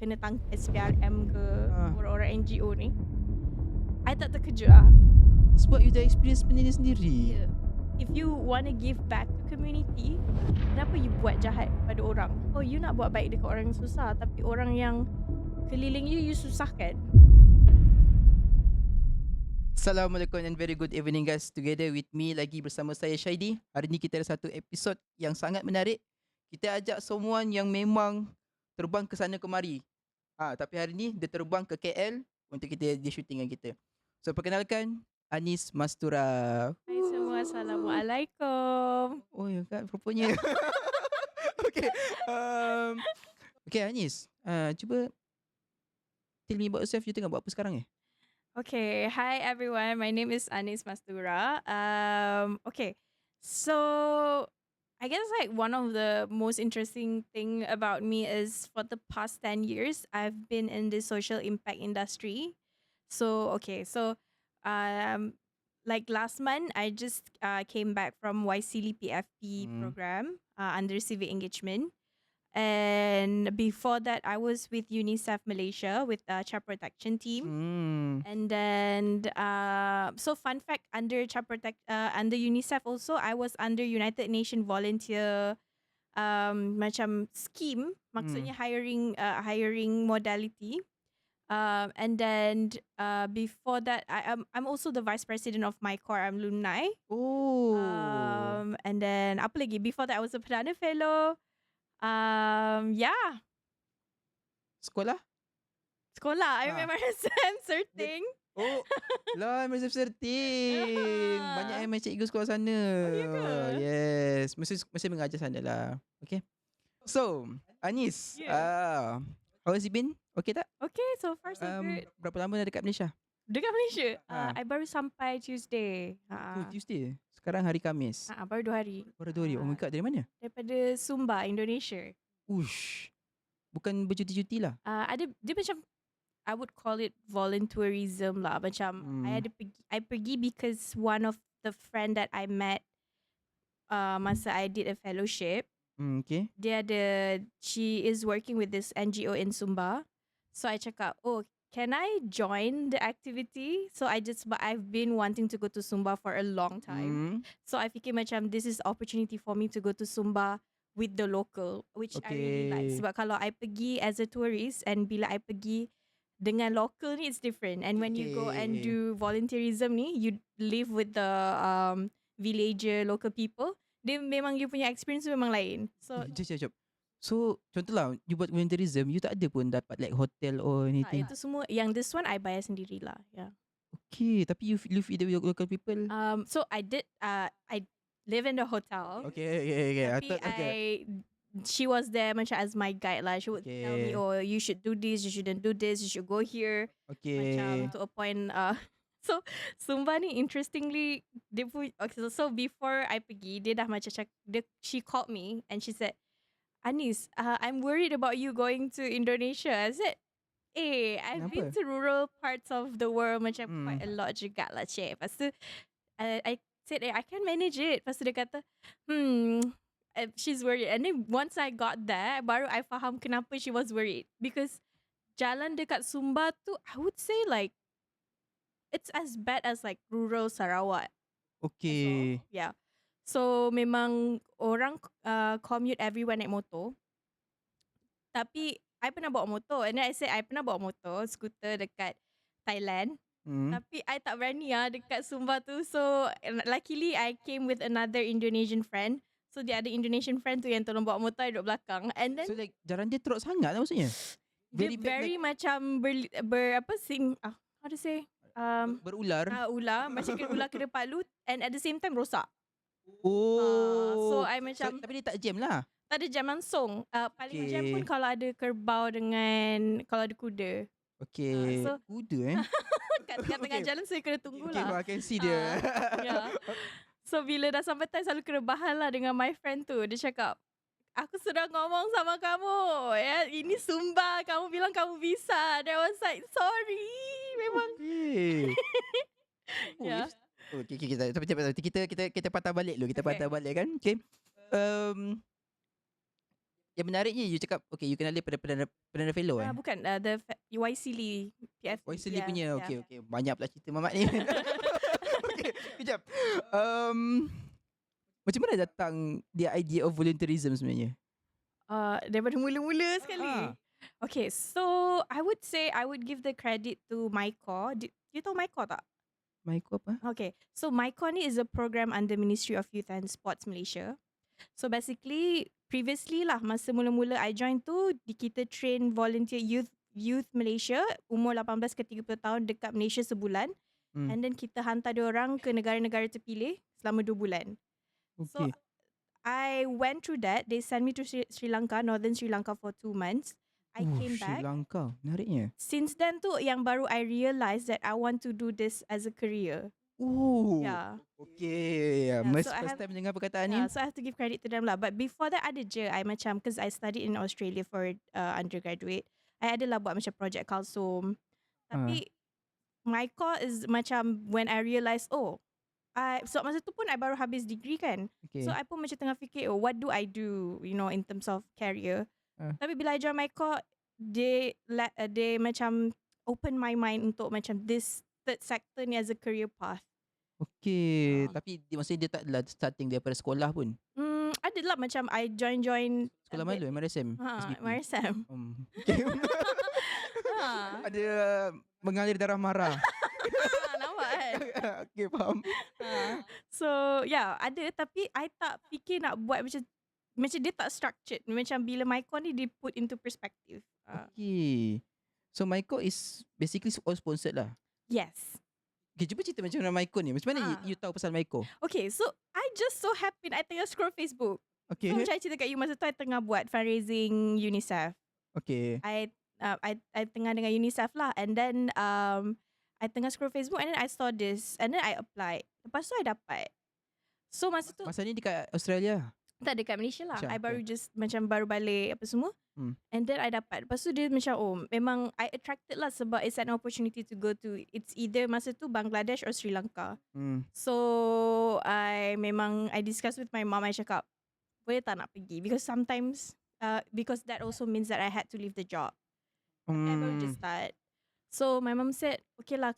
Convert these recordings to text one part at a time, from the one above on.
kena tangkap SPRM ke Ah. orang-orang NGO ni, I tak terkejut lah. Sebab you dah experience benda ni sendiri. Yeah. If you want to give back to community, kenapa you buat jahat pada orang? Oh, you nak buat baik dekat orang yang susah, tapi orang yang keliling you susahkan. Assalamualaikum and very good evening guys. Together with me lagi bersama saya Syaidi. Hari ni kita ada satu episod yang sangat menarik. Kita ajak someone yang memang terbang ke sana kemari. Tapi hari ni dia terbang ke KL untuk dia shooting dengan kita. So perkenalkan Anis Mastura. Hai semua, Assalamualaikum. Oh ya kan rupanya. Okay. Okay Anis, cuba tell me about yourself. You tengah buat apa sekarang Okay, hi everyone. My name is Anis Mastura. Okay, so I guess like one of the most interesting thing about me is for the past 10 years, I've been in the social impact industry. So like last month, I just came back from YCL PFP program under civic engagement. And before that, I was with UNICEF Malaysia with the child protection team. And then, so fun fact, under under UNICEF also, I was under United Nations volunteer macam scheme, maksudnya hiring modality. And then before that, I'm also the vice president of my core alumni. Oh. And then apa lagi? Before that, I was a Perdana Fellow. Yeah. Sekolah? I'm MRSM Serting. Oh, lah MSF Serting. Banyak yang cikgu sekolah sana. Oh, ya ke? Yes, mesti mengajar sana lah. Okay. So, Anis, how has it been? Okay tak? Okay, so far so good. Berapa lama dah dekat Malaysia? Dekat Malaysia? I baru sampai Tuesday. Tuesday. Sekarang hari Khamis. Baru 2 hari. Baru 2 hari. Oh my god, dari mana? Daripada Sumba, Indonesia. Ush. Bukan bercuti-cuti lah. Dia macam, I would call it volunteerism lah. Macam I pergi because one of the friend that I met masa I did a fellowship. Okay. She is working with this NGO in Sumba. So I cakap, oh, can I join the activity? So I've been wanting to go to Sumba for a long time. So I fikir macam this is opportunity for me to go to Sumba with the local, which I really like. Sebab kalau I pergi as a tourist and bila I pergi dengan local ni, it's different. And when you go and do volunteerism ni, you live with the villager, local people. Dia memang you punya experience memang lain. So Jom. So contohlah you buat volunteerism, you tak ada pun dapat like hotel or anything. Itu semua, yang this one I bayar sendirilah. Yeah. Okay, tapi you live with the local people. So I live in the hotel. Okay. Tapi she was there macam as my guide lah. She would tell me, oh, you should do this, you shouldn't do this, you should go here. Okay. Macam to a point. So Sumba ni interestingly, so before I pergi, dia dah macam she called me and she said, Anis, I'm worried about you going to Indonesia. I said, I've been to rural parts of the world macam quite a lot juga lah, cik. Lepas tu, I said, I can manage it. Lepas tu dia kata, she's worried. And then once I got there, baru I faham kenapa she was worried. Because jalan dekat Sumba tu, I would say like, it's as bad as like rural Sarawak. Okay. So, yeah. So memang orang commute everyone naik motor. Tapi I pernah bawa motor. And then I said I pernah bawa motor, skuter dekat Thailand. Tapi I tak berani dekat Sumba tu. So luckily I came with another Indonesian friend. So the other Indonesian friend tu yang tolong bawa motor, I duduk belakang. And then so like jalan dia teruk sangat lah maksudnya. Very macam how to say? Berular. Ular. Macam ular kena palu. And at the same time rosak. Oh. So I macam tapi dia tak jam lah. tak ada jam langsung. Paling jam pun kalau ada kerbau dengan kalau ada kuda. Okay. So, kuda kat tengah jalan saya kena tunggulah. Okay, I can see dia. Yeah. So bila dah sampai time selalu kena bahan lah dengan my friend tu. Dia cakap, aku sudah ngomong sama kamu. Ya, ini Sumba. Kamu bilang kamu bisa. That was like, sorry. Memang. Okay. Yeah. Okay, kita patah balik dulu. Patah balik kan. Okay. yang menariknya you cakap okay you kenali Perdana Fellow Bukan the YC Lee PF. Voice Lee yeah, punya. yeah. Okay. Banyak pula cerita Mamat ni. Okay, kejap. Macam mana datang the idea of volunteerism sebenarnya? Daripada mula-mula sekali. Ah. Okay, so I would say I would give the credit to MyCore. You tahu MyCore tak? Maiko apa? Okay, so MyCore ni is a program under Ministry of Youth and Sports Malaysia. So basically, previously lah, masa mula-mula I join tu, kita train volunteer youth Malaysia umur 18 ke 30 tahun dekat Malaysia sebulan. And then kita hantar dia orang ke negara-negara terpilih selama 2 bulan. So Okay. I went through that. They sent me to Sri Lanka, northern Sri Lanka for 2 months. I came Sri back. Lanka. Menariknya. Since then tu yang baru I realised that I want to do this as a career. Yeah. Okay. Yeah, Mas so I first have- time dengar perkataan ni. Yeah, so I have to give credit to them lah. But before that ada je I macam, because I studied in Australia for undergraduate, I ada lah buat macam project Kalsum. Tapi my core is macam when I realised so masa tu pun I baru habis degree kan. Okay. So I pun macam tengah fikir what do I do, in terms of career. Tapi bila I join my core, they macam open my mind untuk macam this third sector ni as a career path. Okay. Tapi maksudnya dia tak adalah starting daripada sekolah pun. Adalah macam I join Sekolah a bit- malu MRSM. SBP. MRSM. Okay. ha. Ada mengalir darah marah. Nampak kan? Okay, faham. So yeah, ada, tapi I tak fikir nak buat macam dia tak structured. Macam bila MyCon ni dia put into perspective. Okay. So Maiko is basically all sponsored lah. Yes. Okay, cuba cerita macam mana Maiko ni. Macam mana you tahu pasal Maiko? Okay, so I just so happen I tengah scroll Facebook. Okay. So macam I cerita kat you, masa tu I tengah buat fundraising UNICEF. Okay. I tengah dengan UNICEF lah, and then I tengah scroll Facebook and then I saw this and then I applied. Lepas tu I dapat. So masa tu Masa ni dekat Australia. tak dekat Malaysia lah. Malaysia, I baru okay. just macam baru balik apa semua. And then I dapat. Lepas tu dia macam memang I attracted lah sebab it's an opportunity to go to, it's either masa tu Bangladesh or Sri Lanka. So I discuss with my mom. I cakap boleh tak nak pergi, because sometimes because that also means that I had to leave the job. I baru just start. So my mom said okay lah,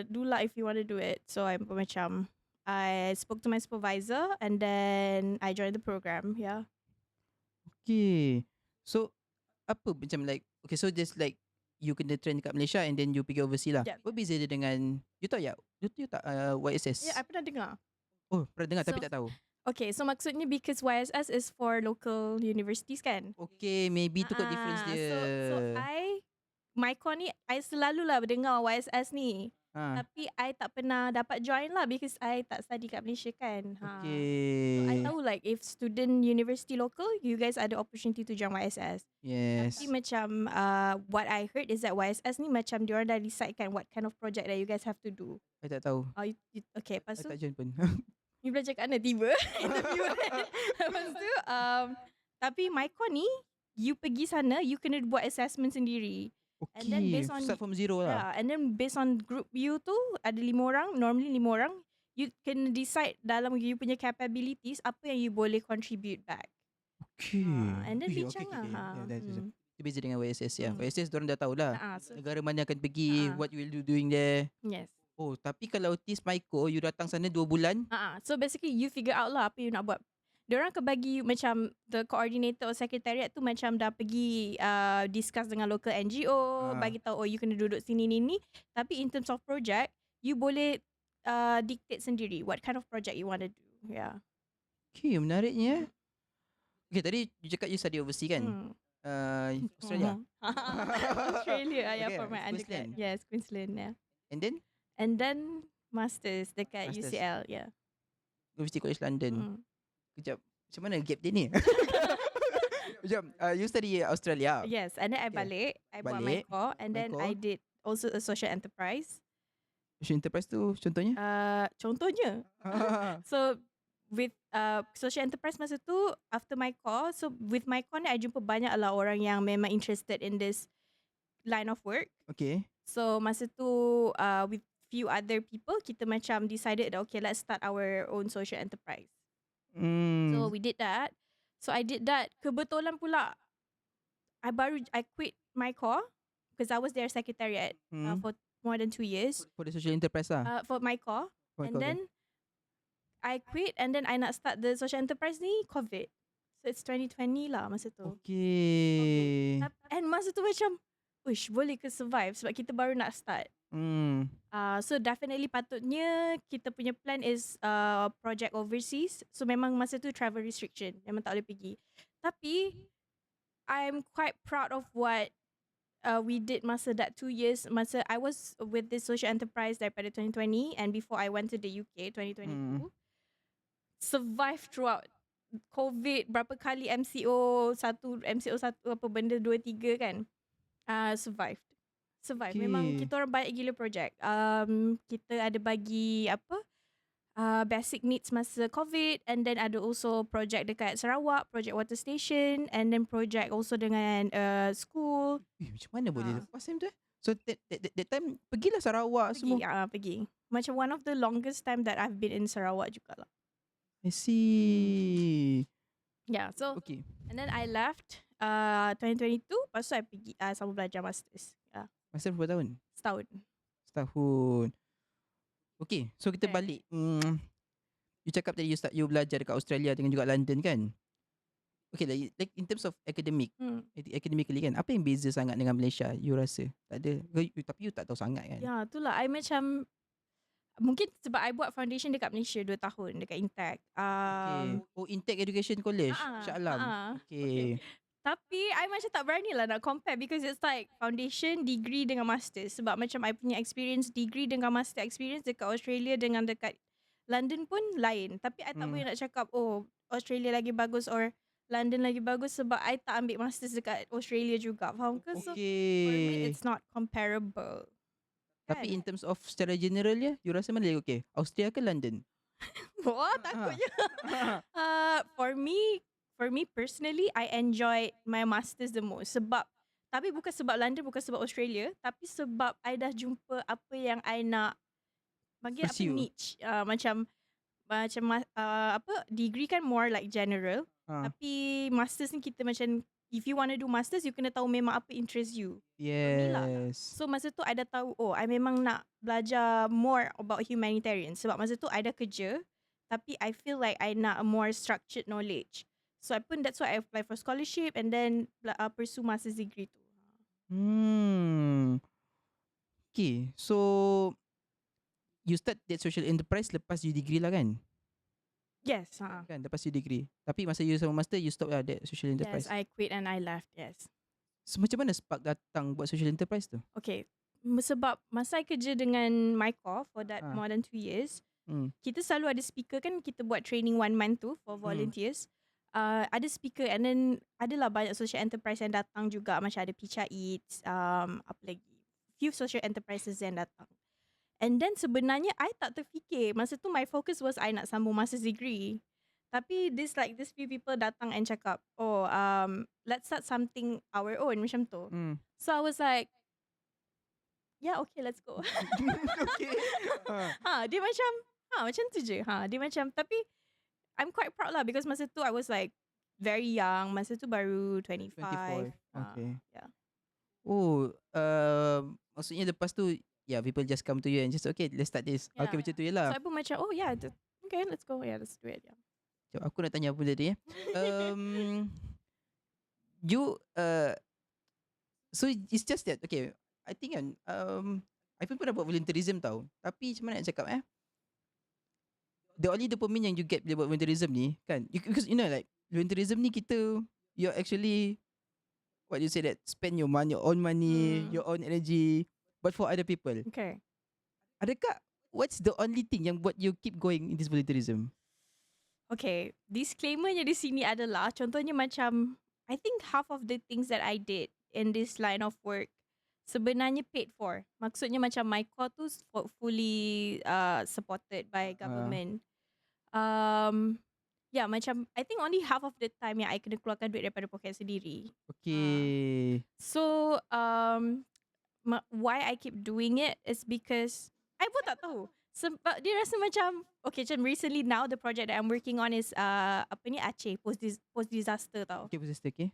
do lah if you want to do it. So I macam I spoke to my supervisor and then I joined the program. Yeah. Okay. So apa macam like, okay, so just like you kena train dekat Malaysia and then you pergi overseas lah. Yeah. Apa beza dia dengan, you tahu tak? You tak YSS? Yeah, I pernah dengar. Oh, pernah dengar tapi So- tak tahu. Okay, so maksudnya because YSS is for local universities kan? Okay, maybe tu kot difference dia. So MyCon ni, I selalulah dengar YSS ni. Tapi I tak pernah dapat join lah because I tak study kat Malaysia kan. So Okay. I tahu like if student university local, you guys ada opportunity to join YSS. Yes. Tapi macam what I heard is that YSS ni macam diorang dah decide kan what kind of project that you guys have to do. I tak tahu. Okay, lepas I tu tak join pun. you belajar kat mana tiba interview kan. Lepas tu tapi MyCon ni you pergi sana, you kena buat assessment sendiri. Okay. And then based on- start from zero lah. Yeah, and then based on group you tu ada 5 orang, normally 5 orang, you can decide dalam you punya capabilities apa yang you boleh contribute back. Okay. And then Okay, bincang lah. Yeah, that's Itu beza dengan YSS ya. YSS diorang dah tahu lah. So, Negara mana akan pergi, what you will do doing there. yes. Oh, tapi kalau TIS Maiko, you datang sana 2 bulan. So basically you figure out lah apa you nak buat. Diorang akan bagi macam the coordinator or secretariat tu macam dah pergi discuss dengan local NGO, bagi tahu you kena duduk sini ni. Tapi in terms of project, you boleh dictate sendiri what kind of project you want to do. Yeah. Okay, menariknya. Okay, tadi you cakap you study overseas kan? Australia. Australia, yeah, Okay, for my undergrad. Queensland. Yes, Queensland, yeah. And then And then masters dekat Masters. UCL, yeah. University College London. Mm. Kejap, macam mana gap dia ni? Kejap, you study Australia. Yes, and then I Okay. balik, I buat my Balik, core, and then my I core. did also a social enterprise. Social enterprise tu contohnya? Contohnya, so with social enterprise masa tu after my core, so with my core ni I jumpa banyak lah orang yang memang interested in this line of work. Okay. So masa tu with few other people kita macam decided that okay, let's start our own social enterprise. So we did that. So I did that. Kebetulan pula I quit my core because I was their secretariat for more than 2 years For the social enterprise lah. for my core. For And kau, okay. then I quit and then I nak start the social enterprise ni COVID. So it's 2020 lah masa tu. Okay. And masa tu macam, uish, boleh ke survive sebab kita baru nak start. So definitely patutnya kita punya plan is project overseas. So memang masa tu travel restriction, memang tak boleh pergi. Tapi I'm quite proud of what we did masa that 2 years. Masa I was with this social enterprise daripada 2020 and before I went to the UK 2022. Survive throughout COVID, berapa kali MCO satu apa benda 2-3 kan. Survive. Memang kita orang banyak gila project. Kita ada bagi basic needs masa COVID, and then ada also project dekat Sarawak, project water station, and then project also dengan school. Macam mana boleh lepas time tu So that time pergilah Sarawak semua. Pergi. Macam one of the longest time that I've been in Sarawak jugalah. I see. Yeah, so Okay. and then I left 2022, lepas tu I pergi sama belajar masters. Masa berapa tahun? Setahun. Okay, so kita Okay. balik. You cakap tadi you belajar dekat Australia dengan juga London kan? Okay, like in terms of academically kan, apa yang beza sangat dengan Malaysia you rasa? Tak ada. Tapi you tak tahu sangat kan? Ya, itulah. I macam mungkin sebab I buat foundation dekat Malaysia 2 tahun dekat Intech. Okay. Intech Education College, Shah Alam. Okay. Tapi I macam tak berani lah nak compare because it's like foundation, degree dengan master. Sebab macam I punya experience degree dengan master experience dekat Australia dengan dekat London pun lain. Tapi I tak boleh nak cakap Australia lagi bagus or London lagi bagus sebab I tak ambil masters dekat Australia juga. Faham ke? So for me it's not comparable. Tapi in terms of secara general ya, you rasa mana lagi okay? Austria ke London? Wah, takutnya. For me personally, I enjoyed my masters the most. Tapi bukan sebab London, bukan sebab Australia, tapi sebab I dah jumpa apa yang I nak bagi apa niche. Macam degree kan more like general. Tapi masters ni kita macam, if you want to do masters, you kena tahu memang apa interest you. Yes. So masa tu I dah tahu, I memang nak belajar more about humanitarian. Sebab masa tu I dah kerja, tapi I feel like I nak a more structured knowledge. So that's why I apply for scholarship and then pursue master's degree tu. Okay, so you start that social enterprise lepas you degree lah kan? Yes. Kan, lepas you degree. Tapi masa you sama master, you stop lah that social enterprise. Yes, I quit and I left, yes. So macam mana spark datang buat social enterprise tu? Okay, sebab masa I kerja dengan MyCore for that more than 2 years, kita selalu ada speaker kan, kita buat training 1 month tu for volunteers. Ada speaker and then adalah banyak social enterprise yang datang juga, macam ada Picha Eats, apa lagi, few social enterprises yang datang. And then sebenarnya I tak terfikir, masa tu my focus was I nak sambung master's degree. Tapi these few people datang and cakap, let's start something our own macam tu. So I was like, yeah, okay, let's go. Okay. Dia macam macam tu je. Dia macam, tapi I'm quite proud lah because masa tu I was like very young. Masa tu baru 25. Okay. Yeah. Maksudnya lepas tu, people just come to you and just, okay, let's start this. Yeah. Okay, macam tu je lah. So I pun macam, okay, let's go. Yeah, let's do it. Yeah. So, aku nak tanya apa tadi you so it's just that, okay, I think kan I pun pernah buat volunteerism tau. Tapi macam mana nak cakap the only dopamine yang you get bila buat volunteerism ni kan, because you know like volunteerism ni you're actually what you say that spend your own money, your own energy, but for other people. Okay. Adakah what's the only thing yang buat you keep going in this volunteerism? Okay, disclaimernya di sini adalah contohnya macam I think half of the things that I did in this line of work sebenarnya paid for. Maksudnya macam my core tu fully supported by government. Yeah, macam I think only half of the time yang I kena keluarkan duit daripada poket sendiri. Okay. So why I keep doing it is because I pun tak tahu. Sebab dia rasa macam, okay, macam recently now the project that I'm working on is Aceh post disaster tau. Okay, post disaster, okay.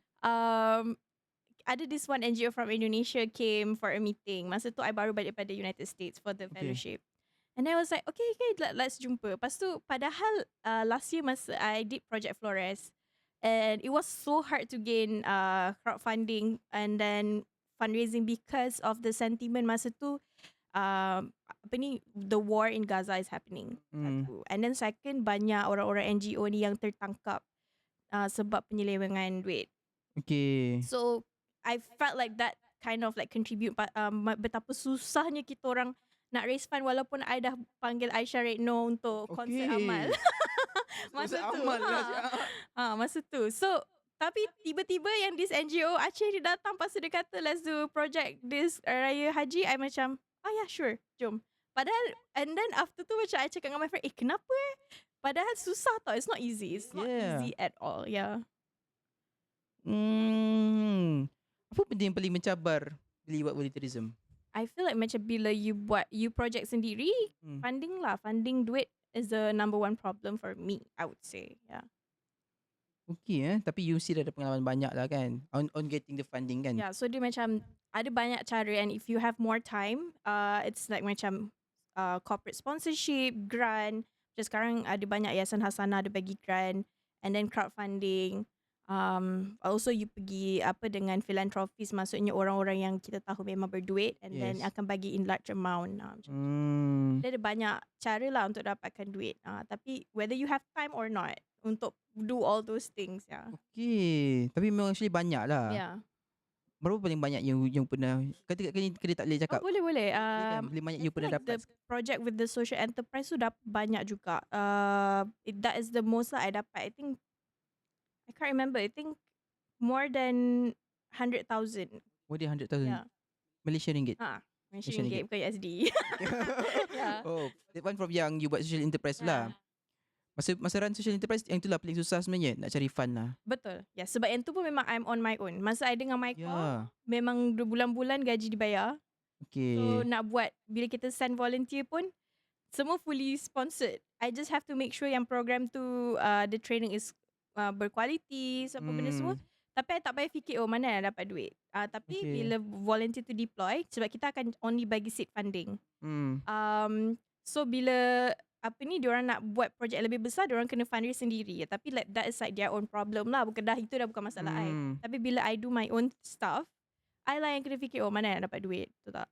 ada this one NGO from Indonesia came for a meeting. Masa tu I baru balik pada United States for the Okay. fellowship. And I was like, okay, let's jumpa. Lepas tu, padahal last year masa I did Project Flores, and it was so hard to gain crowdfunding and then fundraising because of the sentiment masa tu. Apa ni, the war in Gaza is happening. Satu. And then second, banyak orang-orang NGO ni yang tertangkap sebab penyelewengan duit. Okay. So I felt like that kind of like contribute betapa susahnya kita orang nak raise fund, walaupun I dah panggil Aisyah Retno untuk konsert amal. Masa tu. Amal lah. Masa tu. So tapi tiba-tiba yang this NGO Aceh dia datang, pasal dia kata let's do project this Raya Haji. I macam yeah, sure, jom. Padahal, and then after tu macam I cakap dengan my friend, kenapa padahal susah tau. It's not easy. It's not easy at all. Yeah. Apa benda yang paling mencabar bila buat volunteerism? I feel like macam bila you project sendiri, funding duit is the number one problem for me, I would say. Yeah. Okay tapi you still ada pengalaman banyak lah kan on getting the funding kan. Yeah, so dia macam ada banyak cara, and if you have more time, it's like macam corporate sponsorship, grant. Macam sekarang ada banyak Yayasan Hasanah ada bagi grant, and then crowdfunding. Also you pergi dengan philanthropist, maksudnya orang-orang yang kita tahu memang berduit, and then akan bagi in large amount. Dia ada banyak cara lah untuk dapatkan duit. Tapi whether you have time or not untuk do all those things. Okay, tapi memang actually banyak lah. Yeah. Berapa paling banyak yang pernah kena tak boleh cakap? Boleh. Paling banyak you pernah dapat. The project with the social enterprise tu dapat banyak juga. That is the most lah I dapat. I can't remember. I think more than 100,000. More than 100,000. Yeah. Malaysia ringgit. Malaysia ringgit bukan USD. Yeah. Oh, that one from yang you buat social enterprise lah. Masa run social enterprise, yang itulah paling susah sebenarnya, nak cari fund lah. Betul. Ya, sebab yang tu pun memang I'm on my own. Masa I dengan my call, memang 2 bulan-bulan gaji dibayar. Okay. So nak buat, bila kita send volunteer pun, semua fully sponsored. I just have to make sure yang program tu, the training is berkualiti, apa benda semua. Tapi I tak payah fikir, mana nak dapat duit. Tapi bila volunteer tu deploy, sebab kita akan only bagi seed funding. So bila diorang nak buat projek lebih besar, diorang kena fundraise sendiri. Tapi like, that is like their own problem lah. Itu dah bukan masalah I. Tapi bila I do my own stuff, I lah yang kena fikir, mana nak dapat duit. Betul tak?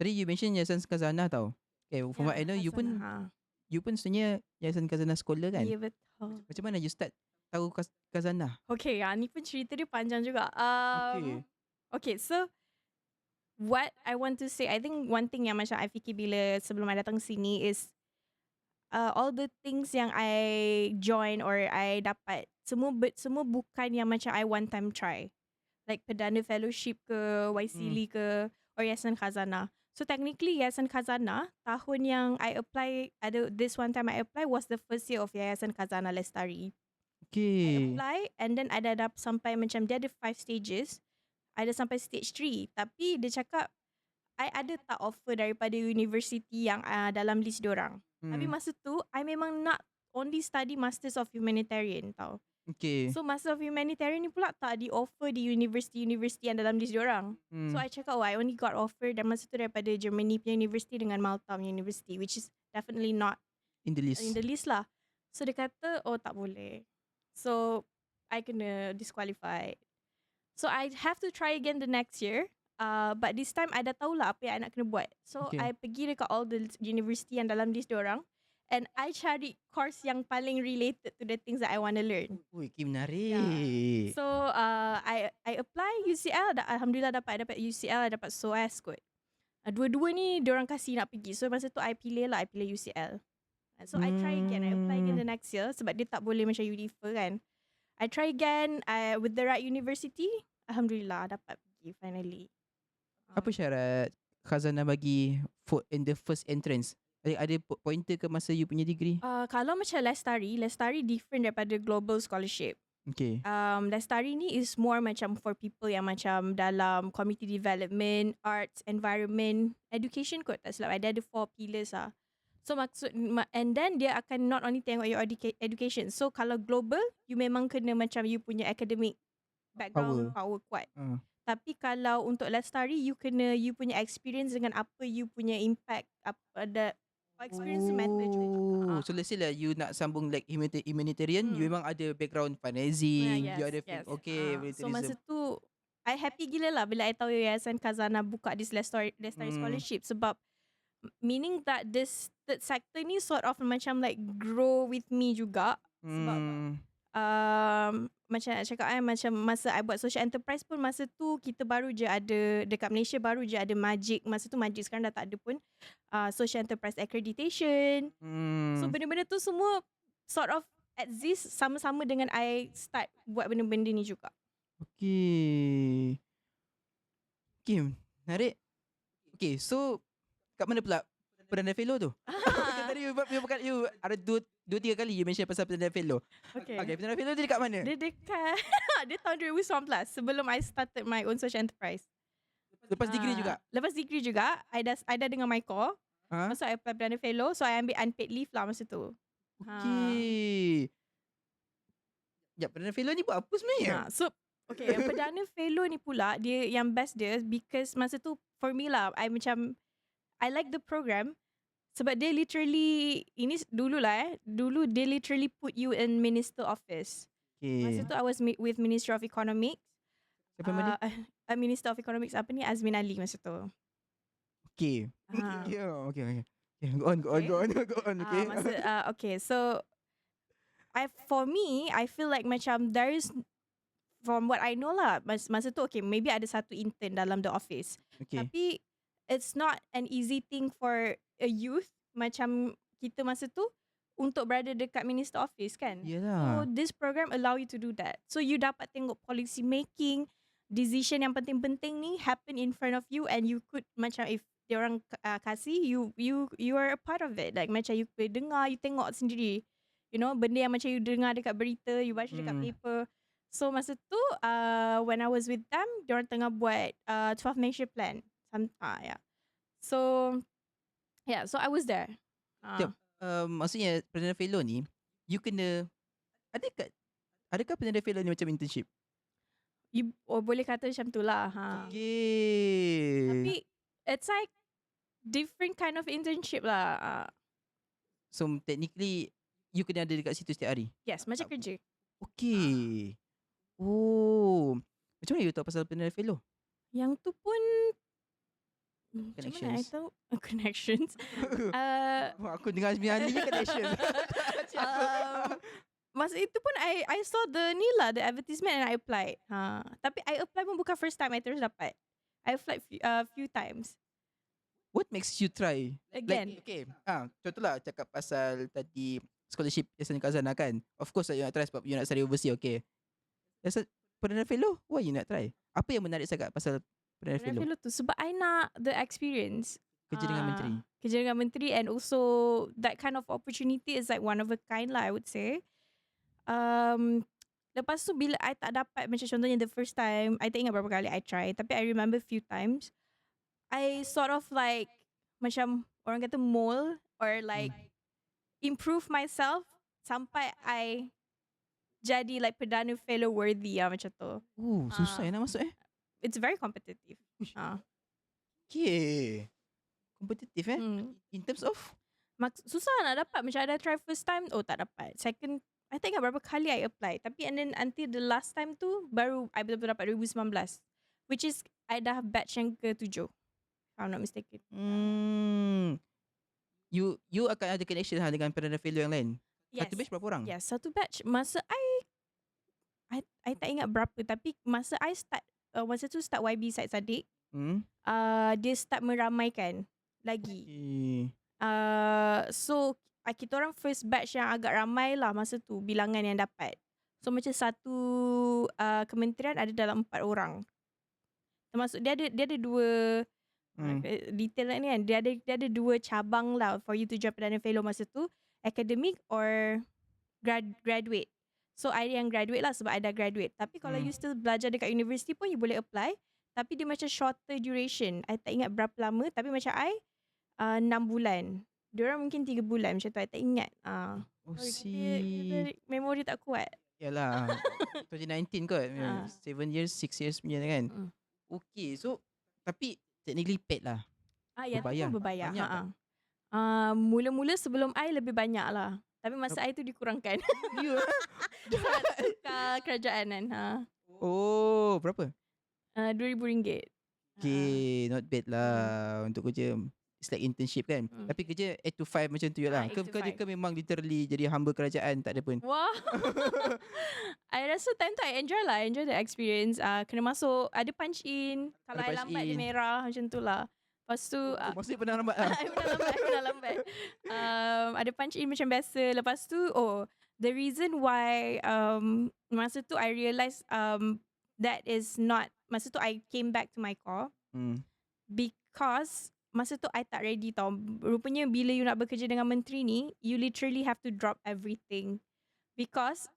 Tadi you mention Yayasan Khazanah tau. Okay, from what I know, you pun sebenarnya Yayasan Khazanah sekolah kan? Ya, betul. Macam mana you start tahu Khazanah? Okay, ni pun cerita dia panjang juga. Okay, so what I want to say, I think one thing yang macam I fikir bila sebelum I datang sini is all the things yang I join or I dapat, semua bukan yang macam I one time try. Like Perdana Fellowship ke, YCLI ke, or Yayasan Khazanah. So technically Yayasan Khazanah, tahun yang I apply, this one time I apply was the first year of Yayasan Khazanah Lestari. Okay. I apply, and then I dah sampai macam, dia ada 5 stages. I dah sampai stage 3. Tapi dia cakap, I ada tak offer daripada university yang dalam list diorang. Tapi masa tu, I memang nak only study Masters of Humanitarian tau. Okay. So Master of Humanitarian ni pula tak di offer di university yang dalam list diorang. So I cakap, I only got offer, dan masa tu daripada Germany punya university dengan Malta punya university, which is definitely not in the list lah. So dia kata, tak boleh. So I kena disqualified. So I have to try again the next year. But this time I dah tahulah apa yang I nak kena buat. So I pergi dekat all the university yang dalam list diorang, and I cari course yang paling related to the things that I want to learn. Ui, menarik. Yeah. So I apply UCL, alhamdulillah dapat UCL, dapat SOAS kot. Dua-dua ni diorang kasih nak pergi. So masa tu I pilih UCL. So I try again, I apply again the next year, sebab dia tak boleh macam you defer kan. I try again with the right university. Alhamdulillah dapat pergi finally. Apa syarat Khazanah bagi in the first entrance? Ada pointer ke masa you punya degree? Kalau macam Lestari different daripada global scholarship. Okay. Lestari ni is more macam for people yang macam dalam community development, arts, environment, education kot. Tak silap, ada 4 pillars lah. So and then dia akan not only tengok your education. So kalau global, you memang kena macam you punya academic background power kuat. Ah. Tapi kalau untuk Lestari, you punya experience dengan apa you punya impact, ada experience tu matter juga. Oh, so let's say lah you nak sambung like humanitarian, you Hmm. memang ada background Ah, fundraising, you yes, ada yes. okay, So masa volunteerism. tu I happy gila lah bila I tahu Yayasan Khazanah buka this Lestari scholarship, sebab meaning that this third sector ni sort of macam like grow with me juga. Sebab macam nak cakap macam masa I buat social enterprise pun, masa tu kita baru je ada dekat Malaysia, baru je ada Majik. Masa tu Majik sekarang dah tak ada pun, social enterprise accreditation. So benda-benda tu semua sort of exist sama-sama dengan I start buat benda-benda ni juga. Okay. Okay, menarik. Okay, so kat mana pula Perdana Fellow tu? Tadi you ada dua tiga kali you mention pasal Perdana Fellow. Okay. Okay, Perdana Fellow dia dekat mana? Dia dekat dia tahun 2019 sebelum I started my own social enterprise. Lepas degree juga? Lepas degree juga, I dah dengan my core. Ha? Masa I apply Perdana Fellow, so I ambil unpaid leave lah masa tu. Okay. Ya, Perdana Fellow ni buat apa sebenarnya? So okay, yang Perdana Fellow ni pula, dia yang best dia because masa tu for me lah, I like the program sebab dia literally, ini dulu lah dulu dia literally put you in minister office. Masa Okay. tu I was with Minister of Economics. Siapa nama dia? Minister of Economics apa ni, Azmin Ali masa tu. Okay. Yeah, okay. Yeah, go on. Okay. Okay, so for me, I feel like macam there is, from what I know lah, masa tu okay, maybe ada satu intern dalam the office. Okay. Tapi it's not an easy thing for a youth macam kita masa tu untuk berada dekat minister office kan. So Yelah. this program allow you to do that. So you dapat tengok policy making, decision yang penting-penting ni happen in front of you, and you could macam if diorang kasih you are a part of it. Like macam you boleh dengar, you tengok sendiri. You know, benda yang macam you dengar dekat berita, you baca dekat paper. So masa tu when I was with them, diorang tengah buat 12 Malaysia Plan. Yeah. So so I was there. Jom. Maksudnya Perdana Fellow ni, you kena, adakah Perdana Fellow ni macam internship? You boleh kata macam tu lah. Okay. Tapi it's like different kind of internship lah. So technically you kena ada dekat situ setiap hari? Yes, macam kerja. Okay. Oh. Macam mana you tahu pasal Perdana Fellow? Yang tu pun macam mana I tahu? Connections. Aku dengar Azmin Ali connection. Masa itu pun I saw the ni lah, the advertisement, and I applied. Tapi I apply pun bukan first time I terus dapat. I applied few times. What makes you try? Again. Like, okay. Contohlah cakap pasal tadi scholarship Yayasan Khazanah kan. Of course you nak try sebab you nak study overseas, okay. Perdana Fellow, why you nak try? Apa yang menarik sangat pasal Perdana Fellow? Fellow tu sebab I nak the experience. Kerja dengan menteri. Kerja dengan menteri, and also that kind of opportunity is like one of a kind lah, I would say. Lepas tu bila I tak dapat, macam contohnya the first time, I tak ingat berapa kali I try, tapi I remember few times, I sort of like macam orang kata mold or like improve myself sampai I jadi like Perdana Fellow worthy macam tu. Susah nak masuk It's very competitive. Okay. Kompetitif In terms of? Susah nak dapat. Macam ada try first time, tak dapat. Second, I tak ingat berapa kali I apply. Tapi and then until the last time tu, baru I betul-betul dapat 2019. Which is, I dah batch yang ke-7. If I'm not mistaken. You akan ada connection dengan Perdana Fellow yang lain? Yes. Satu batch berapa orang? Yes, satu batch. Masa I tak ingat berapa. Tapi masa I start, masa tu start YB Syed Saddiq, dia start meramaikan lagi. So kita orang first batch yang agak ramai lah masa tu bilangan yang dapat. So macam satu kementerian ada dalam 4 orang. Termasuk dia ada dua detail ni kan. Dia ada 2 cabang lah for you to join Perdana Fellow masa tu, academic or graduate. So I yang graduate lah sebab I dah graduate. Tapi kalau you still belajar dekat university pun you boleh apply. Tapi dia macam shorter duration. I tak ingat berapa lama. Tapi macam I 6 bulan. Diorang mungkin 3 bulan macam tu. I tak ingat. See. Memori tak kuat. Yalah 2019 kot. Ah. 7 years, 6 years punya kan. Mm. Okay, so tapi technically paid lah. Ya tu pun berbayar. Banyak tak? Mula-mula sebelum I lebih banyak lah. Tapi masa I tu dikurangkan. Ya. Sebab tukar kerajaan kan. Oh, berapa? RM2,000. Okay, not bad lah untuk kerja. It's like internship kan. Tapi kerja 8 to 5 macam tu je lah. 8 to Ke 5. memang literally jadi hamba kerajaan, tak ada pun. Wah. I rasa time tu I enjoy lah. I enjoy the experience. Kena masuk, ada punch in. Kalau Ada I punch lambat dia in. merah macam tu lah. Lepas tu Maksudnya pernah lambat lah. I pernah lambat. Ada punch in macam biasa. Lepas tu the reason why masa tu I realise that is not, masa tu I came back to my core because masa tu I tak ready tau. Rupanya bila you nak bekerja dengan menteri ni, you literally have to drop everything. Because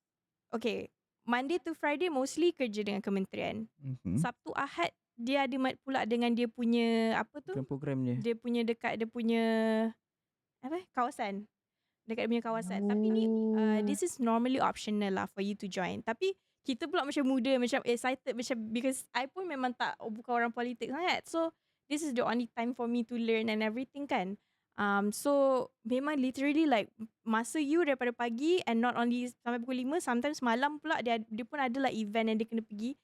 okay, Monday to Friday mostly kerja dengan kementerian. Sabtu Ahad dia ada pula dengan dia punya apa tu? Program dia. Dia punya dekat dia punya kawasan. Dekat dia punya kawasan. Tapi ni this is normally optional lah for you to join. Tapi kita pula macam muda, macam excited, macam because I pun memang bukan orang politik sangat. So this is the only time for me to learn and everything kan. So memang literally like masa you daripada pagi and not only sampai pukul 5, sometimes malam pula dia pun ada like event yang dia kena pergi.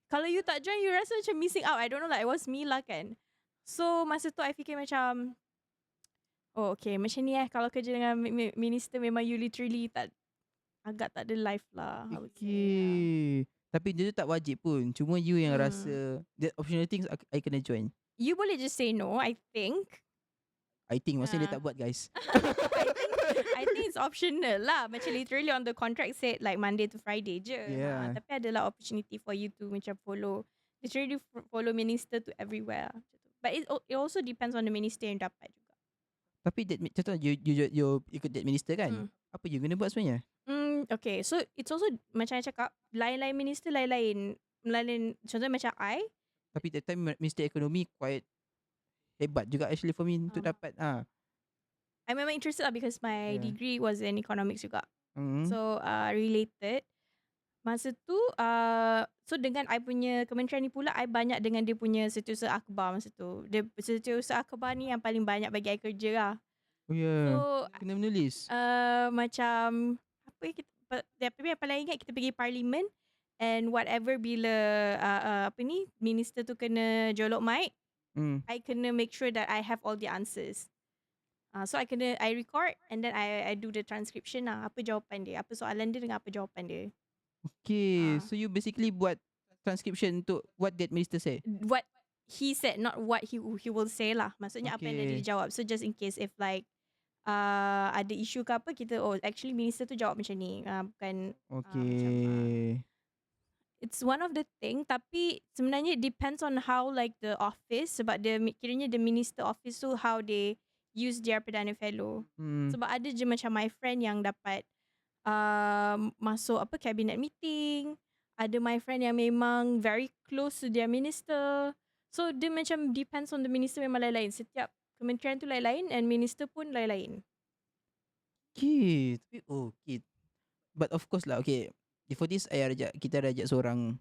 Kalau you tak join, you rasa macam missing out. I don't know, like it was me lah kan. So masa tu I fikir macam, oh okay, macam ni kalau kerja dengan minister memang you literally agak tak ada life lah. I would say. Tapi dia tu tak wajib pun. Cuma you yang rasa the optional things I kena join. You boleh just say no, I think. Maksudnya dia tak buat guys. I think it's optional lah. Macam literally on the contract said like Monday to Friday je. Yeah. Tapi adalah opportunity for you to macam literally follow minister to everywhere. But it also depends on the minister yang dapat juga. Tapi contoh you ikut that minister kan? Apa you kena buat sebenarnya? Okay, so it's also macam I cakap, lain-lain minister lain-lain. Contohnya macam I. Tapi that time minister ekonomi quite hebat juga actually for me untuk dapat. I memang interested lah because my degree was in economics juga. So related. Masa tu so dengan I punya kementerian ni pula, I banyak dengan dia punya setiausaha akhbar masa tu. Dia setiausaha akhbar ni yang paling banyak bagi I kerja lah. Oh yeah. So kena menulis. Macam apa yang paling ingat, kita pergi parlimen and whatever bila minister tu kena jolok mic, I kena make sure that I have all the answers. So I record and then I do the transcription lah. Apa jawapan dia, apa soalan dia dengan apa jawapan dia. Okay, so you basically buat transcription untuk what that minister say? What he said, not what he will say lah. Maksudnya apa yang dia jawab. So just in case if like ada isu ke apa, kita actually minister tu jawab macam ni, bukan okay. It's one of the thing, tapi sebenarnya it depends on how like the office, sebab kiranya the minister office tu how they use their Perdana Fellow. Sebab ada je macam my friend yang dapat masuk cabinet meeting, ada my friend yang memang very close to their minister. So dia macam depends on the minister, memang lain-lain. Setiap kementerian tu lain-lain and minister pun lain-lain. Okay. Okay. But of course lah, okay. Before this, kita ajak seorang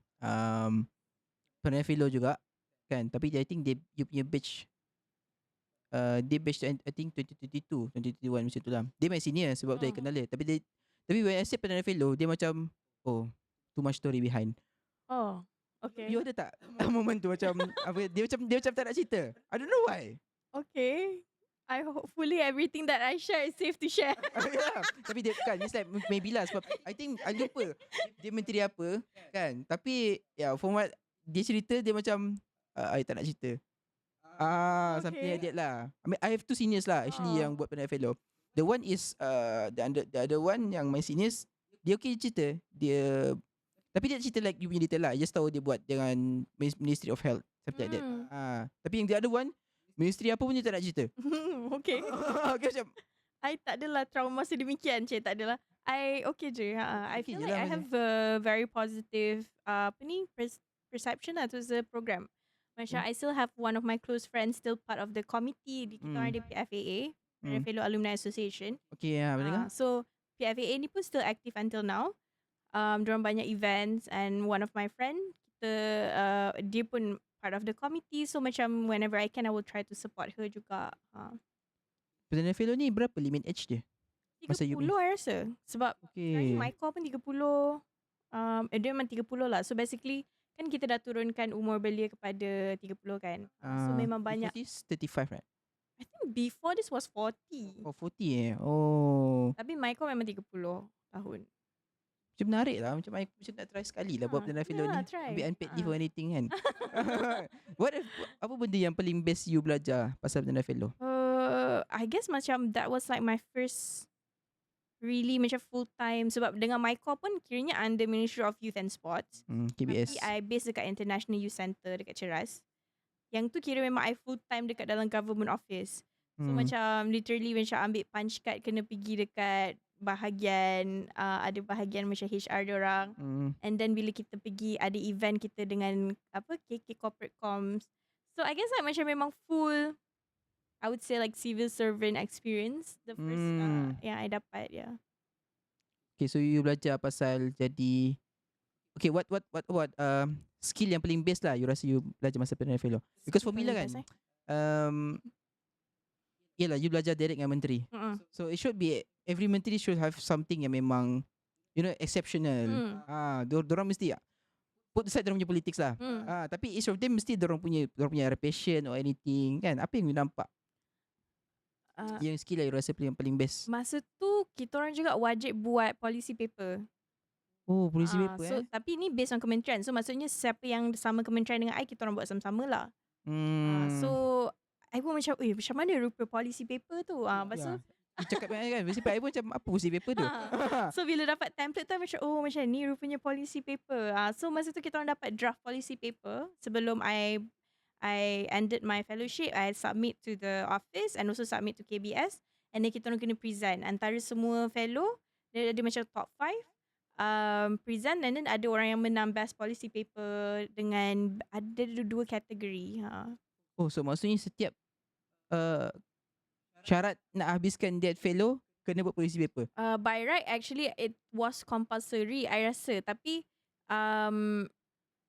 Perdana Fellow juga kan. Tapi I think you punya batch, dia batch I think 2022, 2021 macam tu lah. Dia my senior sebab tu I kenal dia. Tapi when I say Perdana Fellow, dia macam too much story behind. Oh, okay. You ada tak moment tu macam dia macam tak nak cerita? I don't know why. Okay. I hopefully everything that I share is safe to share. Yeah. Tapi dia kan, it's like maybe lah sebab I think I lupa dia menteri apa kan. Tapi from what dia cerita, dia macam I tak nak cerita. Something like that lah. I mean, I have two seniors lah actually yang buat Perdana Fellow. The one is the other one yang my seniors, dia okay cerita. Tapi dia cerita like you punya detail lah. I just tahu dia buat dengan Ministry of Health, something like that. Tapi yang the other one, ministry apa pun dia tak nak cerita. Okay. Okay macam I tak adalah trauma sedemikian, tak adalah. I okay je. I feel like I have a very positive perception lah towards the program. Macam I still have one of my close friends still part of the committee di kita orang di PFAA, Fellow Alumni Association. Okay, betul kan? So PFAA ni pun still active until now. Diorang banyak events, and one of my friend, dia pun part of the committee. So macam whenever I can, I will try to support her juga. Perdana fellow ni berapa limit age dia? Masa you 30 I rasa. Sebab sekarang ni Okay. my core pun 30. Dia memang 30 lah. So basically kan kita dah turunkan umur belia kepada 30 kan. So memang banyak. Before this 35 right? I think before this was 40. Oh 40 Oh. Tapi my core memang 30 tahun. Macam menarik lah. Macam nak try sekali lah buat perdana fellow ni. Try. Ambil unpaid leave or anything kan. Apa benda yang paling best you belajar pasal perdana fellow? I guess macam that was like my first really macam full time, sebab dengan my core pun kiranya under Ministry of Youth and Sports. KBS. Tapi I base dekat International Youth Centre dekat Ceras. Yang tu kira memang I full time dekat dalam government office. So macam literally macam ambil punch card kena pergi dekat bahagian ada bahagian macam HR diorang. And then bila kita pergi ada event kita dengan KK Corporate Comms. So I guess like macam memang full, I would say like civil servant experience. The first yang I dapat, yeah. Okay, so you belajar pasal jadi okay, what skill yang paling best lah you rasa you belajar masa perdana fellow? Because for me lah kan, yelah you belajar direct dengan menteri. So it should be every menteri should have something yang memang exceptional. Dorang mesti put aside dorang punya politics lah. Tapi each of them mesti dorang punya passion or anything kan. Apa yang you nampak? Yang skill lah you rasa paling best. Masa tu kita orang juga wajib buat policy paper. Oh, policy paper so, tapi ni based on kementerian. So maksudnya siapa yang sama kementerian dengan I, kita orang buat sama-sama lah. So I pun macam macam mana rupa policy paper tu. Lepas tu cakap kan mesti I pun macam apa policy paper tu. So bila dapat template tu macam macam ni rupanya policy paper. So masa tu kita orang dapat draft policy paper. Sebelum I ended my fellowship, I submit to the office and also submit to KBS. And then kita orang kena present antara semua fellow. Dia ada macam top 5 present, and then ada orang yang menang best policy paper dengan ada 2 kategori. Oh, so maksudnya setiap syarat nak habiskan that fellow kena buat policy paper. By right actually it was compulsory I rasa, tapi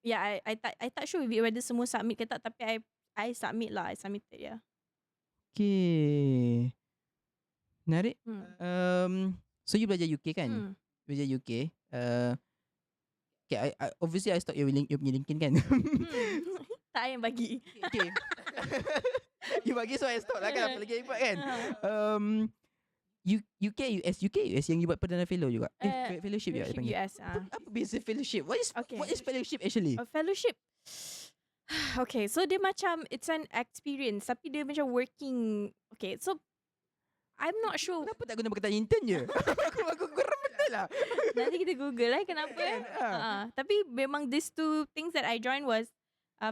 yeah, I tak sure whether semua submit ke tak, tapi I submit lah. I submitted, yeah. Okay. Menarik. So you belajar UK kan? Belajar UK. Okay, I obviously I stalk your punya LinkedIn kan? Tak yang bagi. Okay. You bagi so I stalk lah kan? Apa lagi hebat kan? UK US yang you buat perdana fellow juga. Fellowship juga dipanggil. US. Apa beza fellowship? What is fellowship actually? A fellowship. Okay, so dia macam it's an experience, tapi dia macam working. Okay, so I'm not sure. Kenapa tak guna perkataan intern je? Aku geram betul lah. Nanti kita Google lah kenapa. Tapi memang these two things that I joined was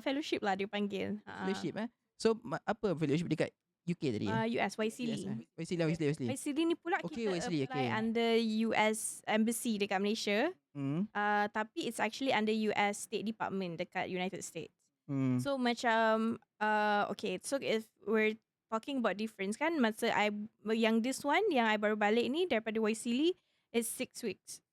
fellowship lah dia panggil. Fellowship So apa fellowship dekat UK tadi? US, YSEALI. YSEALI ni pula kita apply under US Embassy dekat Malaysia. Tapi it's actually under US State Department dekat United States. So macam okay, so if we're talking about difference kan, masa yang this one yang I baru balik ni daripada YSEALI is 6 weeks.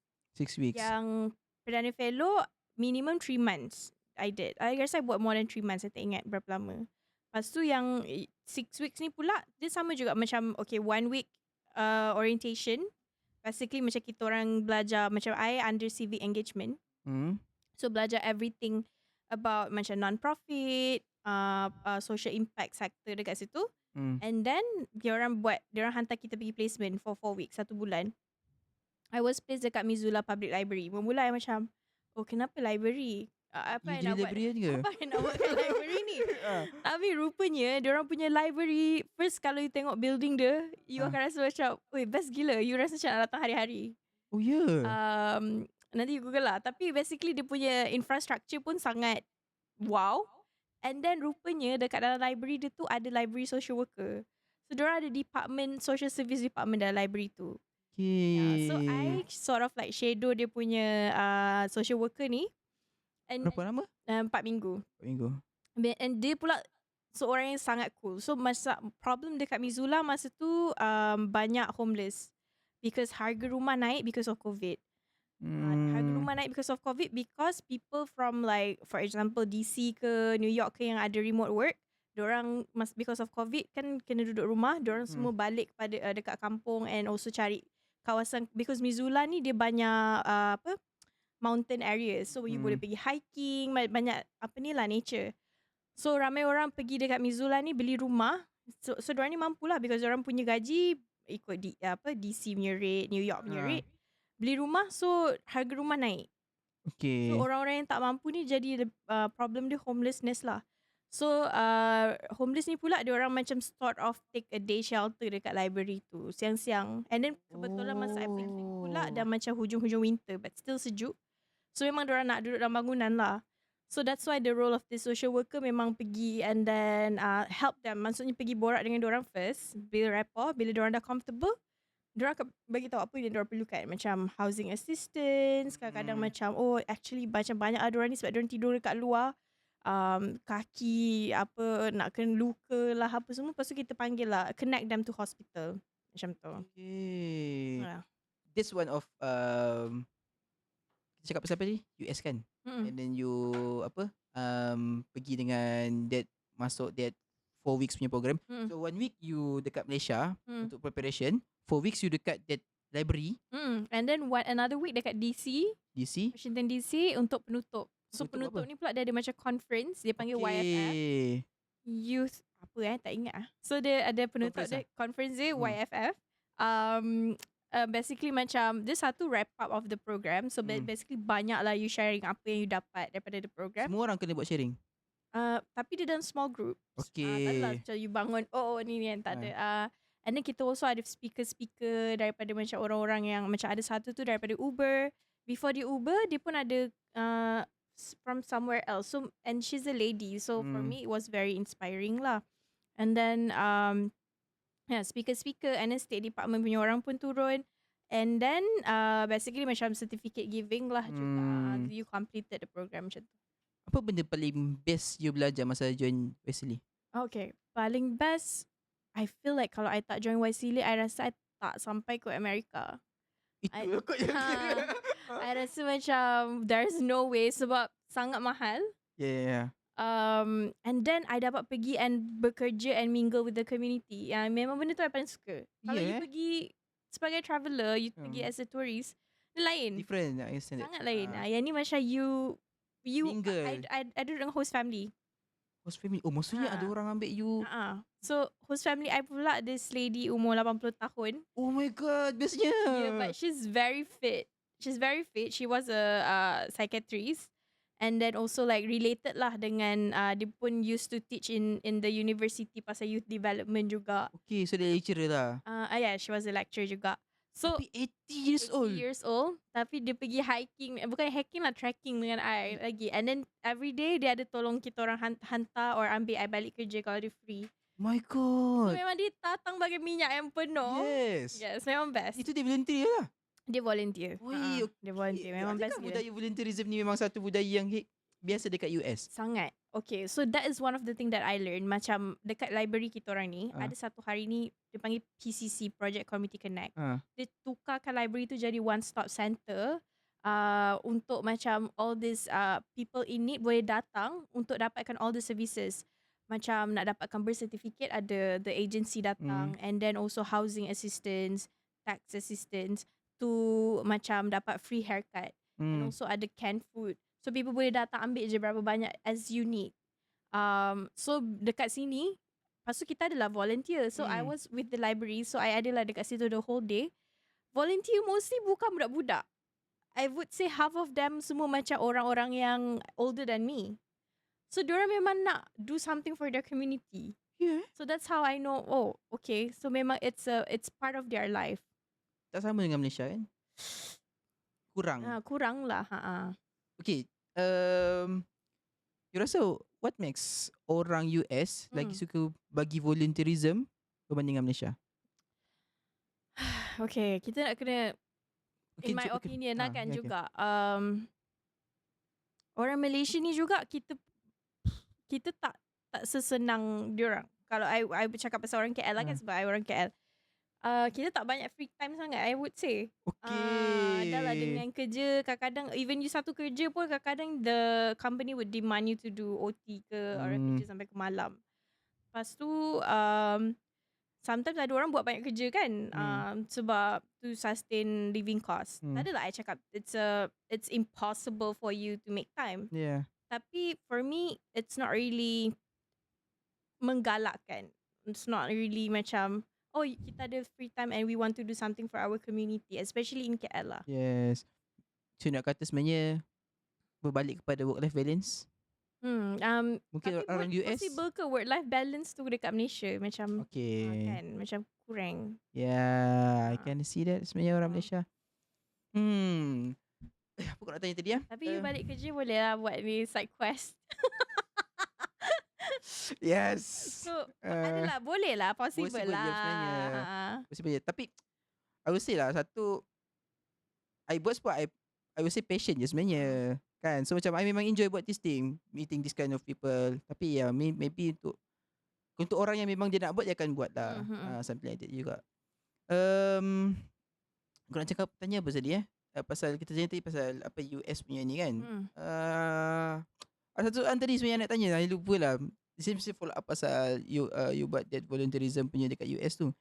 6 weeks. Yang perdana fellow minimum 3 months I did. I guess I buat more than 3 months, I tak ingat berapa lama. Lepas tu yang 6 weeks ni pula dia sama juga macam okay, 1 week orientation. Basically macam kita orang belajar, macam I under civic engagement. So belajar everything about macam non-profit, social impact sector dekat situ. And then diorang hantar kita pergi placement for 4 weeks, 1 bulan. I was placed dekat Mizula Public Library. Bermula I macam, kenapa library? Apa yang nak buat kat library ni? Tapi rupanya diorang punya library, first kalau you tengok building dia, you akan rasa macam, best gila. You rasa macam nak datang hari-hari. Oh yeah. Nanti you Google lah. Tapi basically dia punya infrastructure pun sangat wow. And then rupanya dekat dalam library dia tu ada library social worker. So diorang ada department, social service department dalam library tu. Okay. So I sort of like shadow dia punya social worker ni. And berapa lama? 4 minggu. 4 minggu. And dia pula seorang yang sangat cool. So masa problem dekat Mizula masa tu banyak homeless. Because harga rumah naik because of COVID. Harga Hmm. rumah naik because of COVID, because people from like for example DC ke New York ke yang ada remote work, diorang because of COVID kan kena duduk rumah, diorang Hmm. semua balik pada dekat kampung and also cari kawasan, because Missoula ni dia banyak mountain areas, so you boleh pergi hiking, banyak apa ni lah, nature. So ramai orang pergi dekat Missoula ni beli rumah. So diorang ni mampu lah because diorang punya gaji ikut DC punya rate, New York punya rate. Beli rumah, so harga rumah naik. So Okay. orang-orang yang tak mampu ni jadi problem dia homelessness lah. So homeless ni pula diorang macam sort of take a day shelter dekat library tu siang-siang. And then kebetulan masa I pergi pula dah macam hujung-hujung winter but still sejuk. So memang diorang nak duduk dalam bangunan lah. So that's why the role of the social worker memang pergi and then help them. Maksudnya pergi borak dengan diorang first, build rapport. Bila diorang dah comfortable, diorang akan bagi tahu apa yang diorang perlukan. Macam housing assistance, kadang-kadang macam actually macam banyak diorang ni sebab diorang tidur dekat luar, kaki apa nak kena luka lah apa semua. Lepas tu kita panggil lah, connect them to hospital. Macam tu. Okay. Alah. This one of kita cakap pasal apa ni? US kan? And then you pergi dengan that masuk that 4 weeks punya program. So 1 week you dekat Malaysia untuk preparation. 4 weeks you dekat that library And then another week dekat DC, Washington DC untuk penutup. So Penutup penutup ni pula dia ada macam conference, dia panggil YFF, Youth apa tak ingat ah. So dia ada penutup Conference dia, conference dia YFF. Basically macam dia satu wrap up of the program. So basically banyak lah you sharing apa yang you dapat daripada the program. Semua orang kena buat sharing. Tapi dia dalam small group. Okay. Tak adalah macam you bangun ni yang tak ada. And then kita also ada speaker-speaker daripada macam orang-orang yang macam ada satu tu daripada Uber. Before dia Uber, dia pun ada from somewhere else. So and she's a lady. So for me it was very inspiring lah. And then speaker-speaker and then State Department punya orang pun turun. And then basically macam certificate giving lah juga. You completed the program macam tu. Apa benda paling best you belajar masa join Wesley? Okay, paling best, I feel like kalau I tak join YSEALI, I rasa I tak sampai ke Amerika. Itu kot yang kira. I rasa macam there's no way sebab sangat mahal. Yeah. And then I dapat pergi and bekerja and mingle with the community. Memang benda tu I paling suka. Kalau you pergi sebagai traveller, you pergi as a tourist, dia lain. Different, I understand. Sangat lain. Yang ni macam you mingle. I duduk dengan host family. Host family. Oh, maksudnya ada orang ambil you. So host family I pula this lady umur 80 tahun. Oh my god, bestnya. Yeah, but she's very fit. She was a psychiatrist. And then also like related lah dengan dia pun used to teach in the university pasal youth development juga. Okay, so dia lecturer lah. Yeah, she was a lecturer juga. So tapi 80 years old. Tapi dia pergi hiking, bukan hiking lah, trekking dengan I lagi. And then every day dia ada tolong kita orang hantar or ambil I balik kerja kalau dia free. My god. So memang dia datang bagi minyak yang penuh. Yes, memang best. Itu dia volunteer lah. Dia volunteer. Okay. Dia volunteer. Memang best gila. Budaya volunteerism ni memang satu budaya yang biasa dekat US. Sangat. Okay, so that is one of the thing that I learned. Macam dekat library kita orang ni, ada satu hari ni dia panggil PCC, Project Community Connect. Dia tukarkan library tu jadi one stop center untuk macam all these people in need boleh datang untuk dapatkan all the services. Macam nak dapatkan birth certificate, ada the agency datang, and then also housing assistance, tax assistance, to macam dapat free haircut, and also ada canned food. So people boleh datang ambil je berapa banyak as you need. So dekat sini, lepas tu kita adalah volunteer. So I was with the library, so I adalah dekat situ the whole day. Volunteer mostly bukan budak-budak. I would say half of them semua macam orang-orang yang older than me. So diorang memang nak do something for their community. Yeah. So that's how I know, okay. So memang it's part of their life. Tak sama dengan Malaysia kan? Kurang. Kurang lah. Okay. You rasa what makes orang US lagi suka bagi volunteerism berbanding dengan Malaysia? Okay, kita nak kena, in my opinion lah kan juga. Orang Malaysia ni juga kita tak sesenang diorang. Kalau I bercakap pasal orang KL lah kan, sebab I orang KL. kita tak banyak free time sangat, I would say. Dah lah Okay. dengan kerja, kadang-kadang even you satu kerja pun kadang-kadang the company would demand you to do OT ke, or Hmm. kerja sampai ke malam. Lepas tu, sometimes ada orang buat banyak kerja kan, sebab to sustain living cost. Tak Hmm. adalah I cakap it's impossible for you to make time. Yeah. Tapi for me, it's not really menggalakkan. It's not really macam, oh kita ada free time and we want to do something for our community, especially in KL lah. Yes. So nak kata sebenarnya berbalik kepada work life balance. Tapi Mungkin orang US. possible ke work life balance tu dekat Malaysia macam Okay. kan macam kurang. Yeah, I Ah, can see that sebenarnya orang ah. Malaysia. Apa kau nak tanya tadi Tapi you balik kerja boleh lah buat ni side quest. Yes. So adalah boleh lah, possible Possible je lah. sebenarnya. Ah. Possible je. Tapi I would say lah satu, I buat sebab I would say passion je sebenarnya. Kan? So macam I memang enjoy buat this thing, meeting this kind of people. Tapi ya maybe untuk orang yang memang dia nak buat, dia akan buat lah. Something like that juga. Kau nak cakap tanya apa tadi pasal kita tanya tadi pasal apa US punya ni kan. Ada satu soalan tadi sebenarnya nak tanya, I lupa lah. Dia mesti follow up pasal you buat that volunteerism punya dekat US tu.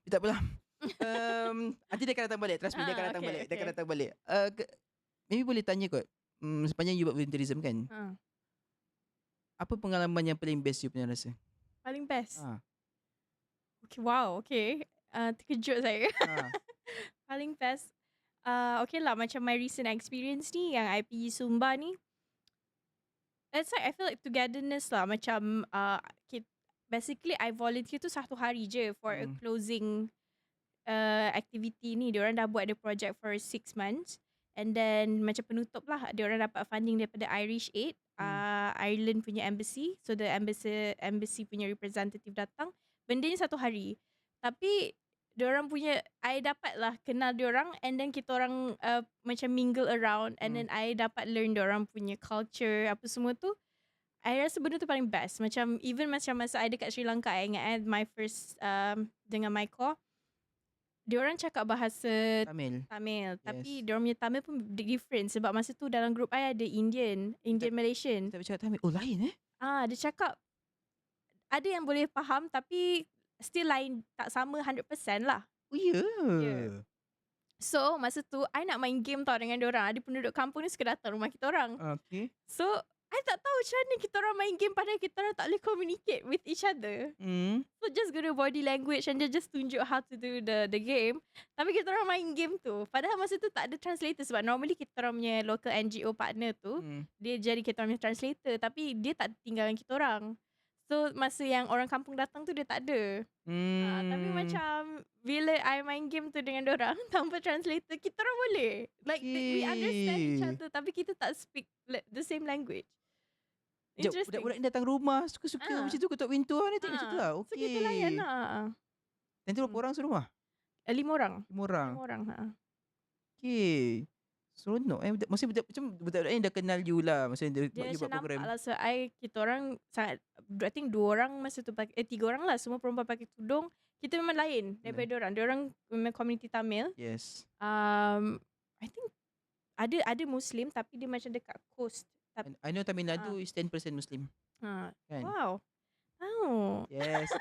Tapi tak apalah. Nanti dia akan datang balik. Trust me, dia akan datang Okay, balik. Dia akan okay. datang balik. Maybe boleh tanya kot. Sepanjang you buat volunteerism kan, apa pengalaman yang paling best you punya rasa? Paling best. Ha. Okay, wow, okay. Terkejut saya. Ha. Paling best. Okay lah, macam my recent experience ni yang I pergi Sumba ni. It's like I feel like togetherness lah. Macam basically I volunteer tu 1 hari je for a closing activity ni. Diorang dah buat the project for 6 months. And then macam penutup lah, diorang dapat funding daripada Irish Aid, Ireland punya embassy. So the embassy punya representative datang. Benda ni 1 hari. Tapi diorang punya, I dapat lah kenal diorang, and then kita orang macam mingle around, and then I dapat learn diorang punya culture, apa semua tu. I rasa benda tu paling best. Macam even macam masa I dekat Sri Lanka, I ingat my first dengan my core, diorang cakap bahasa Tamil. tapi Yes. diorang punya Tamil pun different. Sebab masa tu dalam group I ada Indian Malaysian. Kita bercakap Tamil. Oh lain Dia cakap ada yang boleh faham tapi still lain, tak sama 100% lah. Oh ya. Yeah. So masa tu I nak main game tau dengan diorang. Ada penduduk kampung ni suka datang rumah kita orang. Okay. So I tak tahu macam mana kita orang main game padahal kita orang tak boleh communicate with each other. So just guna body language and just tunjuk how to do the game. Tapi kita orang main game tu. Padahal masa tu tak ada translator sebab normally kita orang punya local NGO partner tu, dia jadi kita orang punya translator. Tapi dia tak tinggalkan kita orang. So masa yang orang kampung datang tu dia tak ada. Tapi macam bila I main game tu dengan dorang tanpa translator, kita orang boleh. Like we understand each other tapi kita tak speak the same language. Interesting. Budak-budak ni datang rumah suka-suka macam tu, ketuk pintu ni tengok macam tu lah. So Okay. kita layan lah. Dan tu berapa orang serumah? 5 orang. 5 orang. 5 orang. Okay. Seronok maksudnya macam budak-budak ni dah kenal you lah. Maksudnya Dia you buat macam program. nampak lah. So kita orang sangat, I think 2 orang masa tu pakai, 3 orang lah. Semua perempuan pakai tudung. Kita memang lain daripada diorang. Diorang memang community Tamil. Yes. I think ada Muslim tapi dia macam dekat coast. I know Tamil Nadu is 10% Muslim. Kan? Wow. Yes.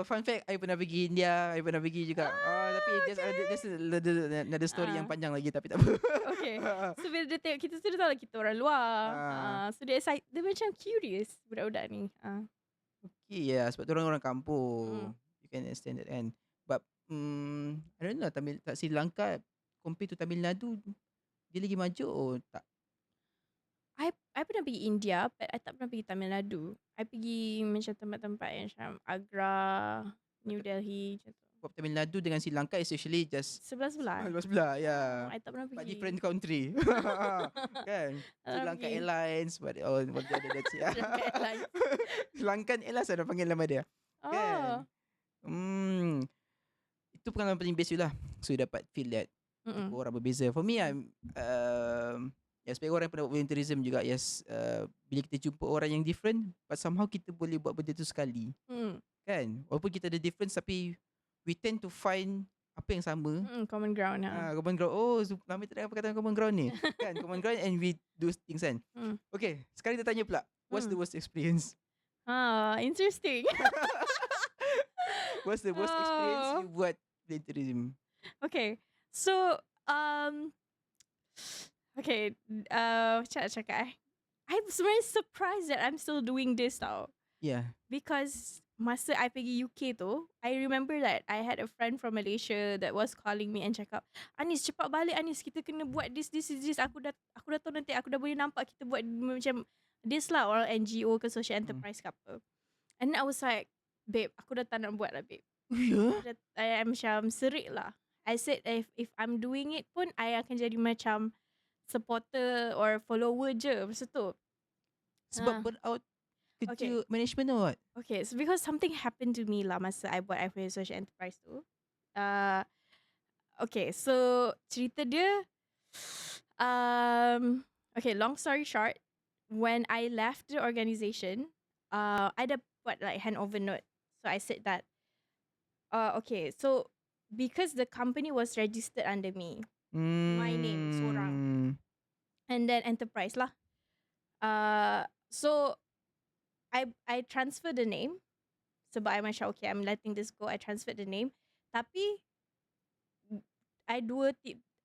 Fun fact, I pernah pergi India, I pernah pergi juga. Tapi there's another story yang panjang lagi tapi tak apa. Okay. So bila dia tengok kita tu, dia tahu lah kita orang luar. So dia excited, dia macam curious budak-budak ni. Okay, yeah, sebab tu orang kampung. You can understand that kan. But I don't know, Sri Lanka compare to Tamil Nadu, dia lagi maju tak? I pernah pergi India, but I tak pernah pergi Tamil Nadu. I pergi macam tempat-tempat yang macam Agra, New Delhi macam tu. Sebab Tamil Nadu dengan Sri Lanka is actually just Sebelah-sebelah. sebelah, yeah. I tak pernah But pergi. different country. Kan? Sri Lanka Airlines, what the other that's it. Sri Lanka Airlines. Sri Lankan Airlines ada panggil nama dia. Kan? Itu pengalaman paling best you lah. So you dapat feel that orang berbeza. For me, I'm sebagai orang yang pernah buat volunteerism juga, yes, bila kita jumpa orang yang different, but somehow kita boleh buat benda tu sekali. Kan? Walaupun kita ada difference tapi we tend to find apa yang sama. Common ground. Common ground. Oh, lama tak dengar perkataan common ground ni. Kan, common ground and we do things kan. Okay, sekarang kita tanya pula. What's the worst experience? Interesting. What's the worst experience you buat plane tourism? Okay, so okay, macam nak cakap I'm very surprised that I'm still doing this tau. Yeah. Because masa I pergi UK tu, I remember that I had a friend from Malaysia that was calling me and cakap, Anis cepat balik Anis, kita kena buat this. Aku dah tahu nanti, aku dah boleh nampak kita buat macam this lah, orang NGO ke social enterprise ke apa. And then I was like, babe, aku dah tak nak buat lah babe. Yeah? I macam serik lah. I said if I'm doing it pun, I akan jadi macam supporter or follower je masa tu. Sebab burn out kerja management or what? Okay, so because something happened to me lah masa I buat I punya social enterprise tu. Okay, so cerita dia, okay, long story short, when I left the organisation, I dah buat like handover note. So I said that, okay, so because the company was registered under me, my name seorang, and then enterprise lah. So I transfer the name sebab I macam okay, I'm letting this go. I transferred the name, tapi I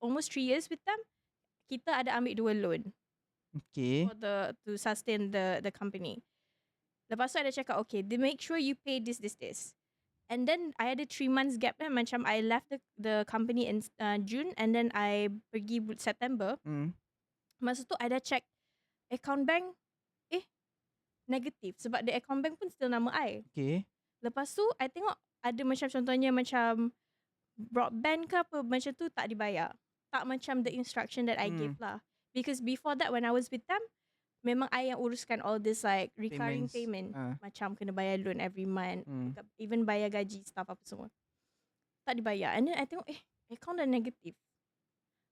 almost 3 years with them. Kita ada ambil 2 loan. Okay. To sustain the company. Lepas tu I dah cakap okay, they make sure you pay this. And then I had a 3 months gap kan, macam I left the company in June and then I pergi September. Masa tu I dah check account bank, negatif sebab the account bank pun still nama I. Okay. Lepas tu I tengok ada macam contohnya macam broadband ke apa macam tu tak dibayar. Tak macam the instruction that I gave lah. Because before that when I was with them, memang I yang uruskan all this like recurring payment. Macam kena bayar loan every month, even bayar gaji staff apa semua. Tak dibayar. And then I tengok account dah negatif.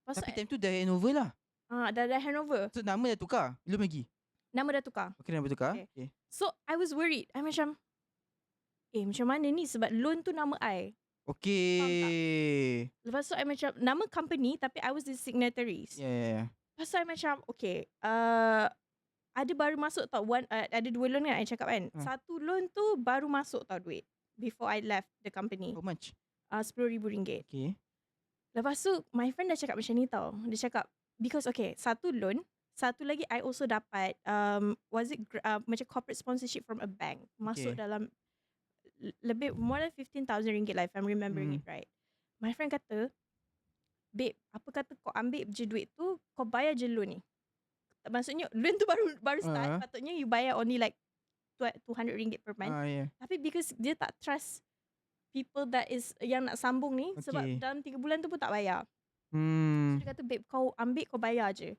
Tapi time tu dah handover lah. Dah handover. So nama dah tukar? Belum lagi? Nama dah tukar. Okay, nama tukar. Okay. So I was worried. I macam macam mana ni sebab loan tu nama I. Okay. Lepas tu I macam nama company tapi I was the signatories. Yeah. Lepas tu I macam okay, ada baru masuk tau ada 2 loan kan I cakap kan. Satu loan tu baru masuk tau duit before I left the company. How much? RM10,000. Okay. Lepas tu my friend dah cakap macam ni tau. Dia cakap because okay, satu loan, satu lagi I also dapat macam corporate sponsorship from a bank. Masuk dalam lebih more than RM15,000 lah if I'm remembering it right. My friend kata, babe, apa kata kau ambil je duit tu, kau bayar je loan ni. Maksudnya loan tu baru start, patutnya you bayar only like RM200 per month. Tapi because dia tak trust people that is yang nak sambung ni, sebab dalam 3 bulan tu pun tak bayar. So dia kata, babe, kau ambil, kau bayar je.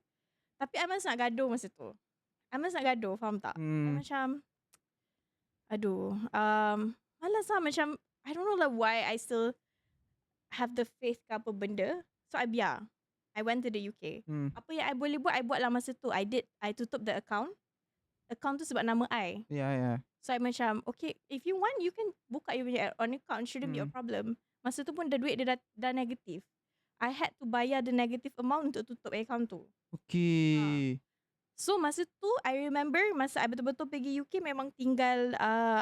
Tapi I masih nak gaduh masa tu. I masih nak gaduh, faham tak? I macam, aduh, malas lah macam, I don't know lah why I still have the faith ke apa benda. So I biar. I went to the UK. Apa yang I boleh buat, I buat lah masa tu. I tutup the account. Account tu sebab nama I. Yeah. So I macam, okay, if you want, you can buka your on account. Shouldn't be a problem. Masa tu pun duit dia dah negatif. I had to bayar the negative amount untuk tutup account tu. Okay. So masa tu I remember masa I betul-betul pergi UK memang tinggal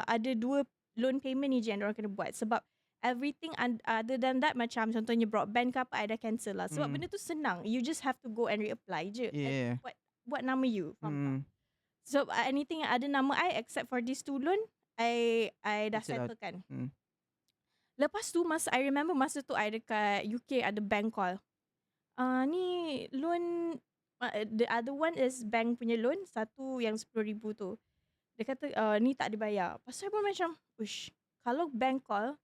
ada 2 loan payment ni je yang orang kena buat. Sebab everything other than that macam contohnya broadband ke apa I dah cancel lah. Sebab benda tu senang. You just have to go and reapply je. Yeah. Buat nama you. Faham tak? So anything yang ada nama I except for these 2 loan I dah settlekan. Lepas tu I remember masa tu I dekat UK ada bank call. Ni loan, the other one is bank punya loan, satu yang RM10,000 tu. Dia kata ni tak dibayar. Pasal pun macam, ush, kalau bank call,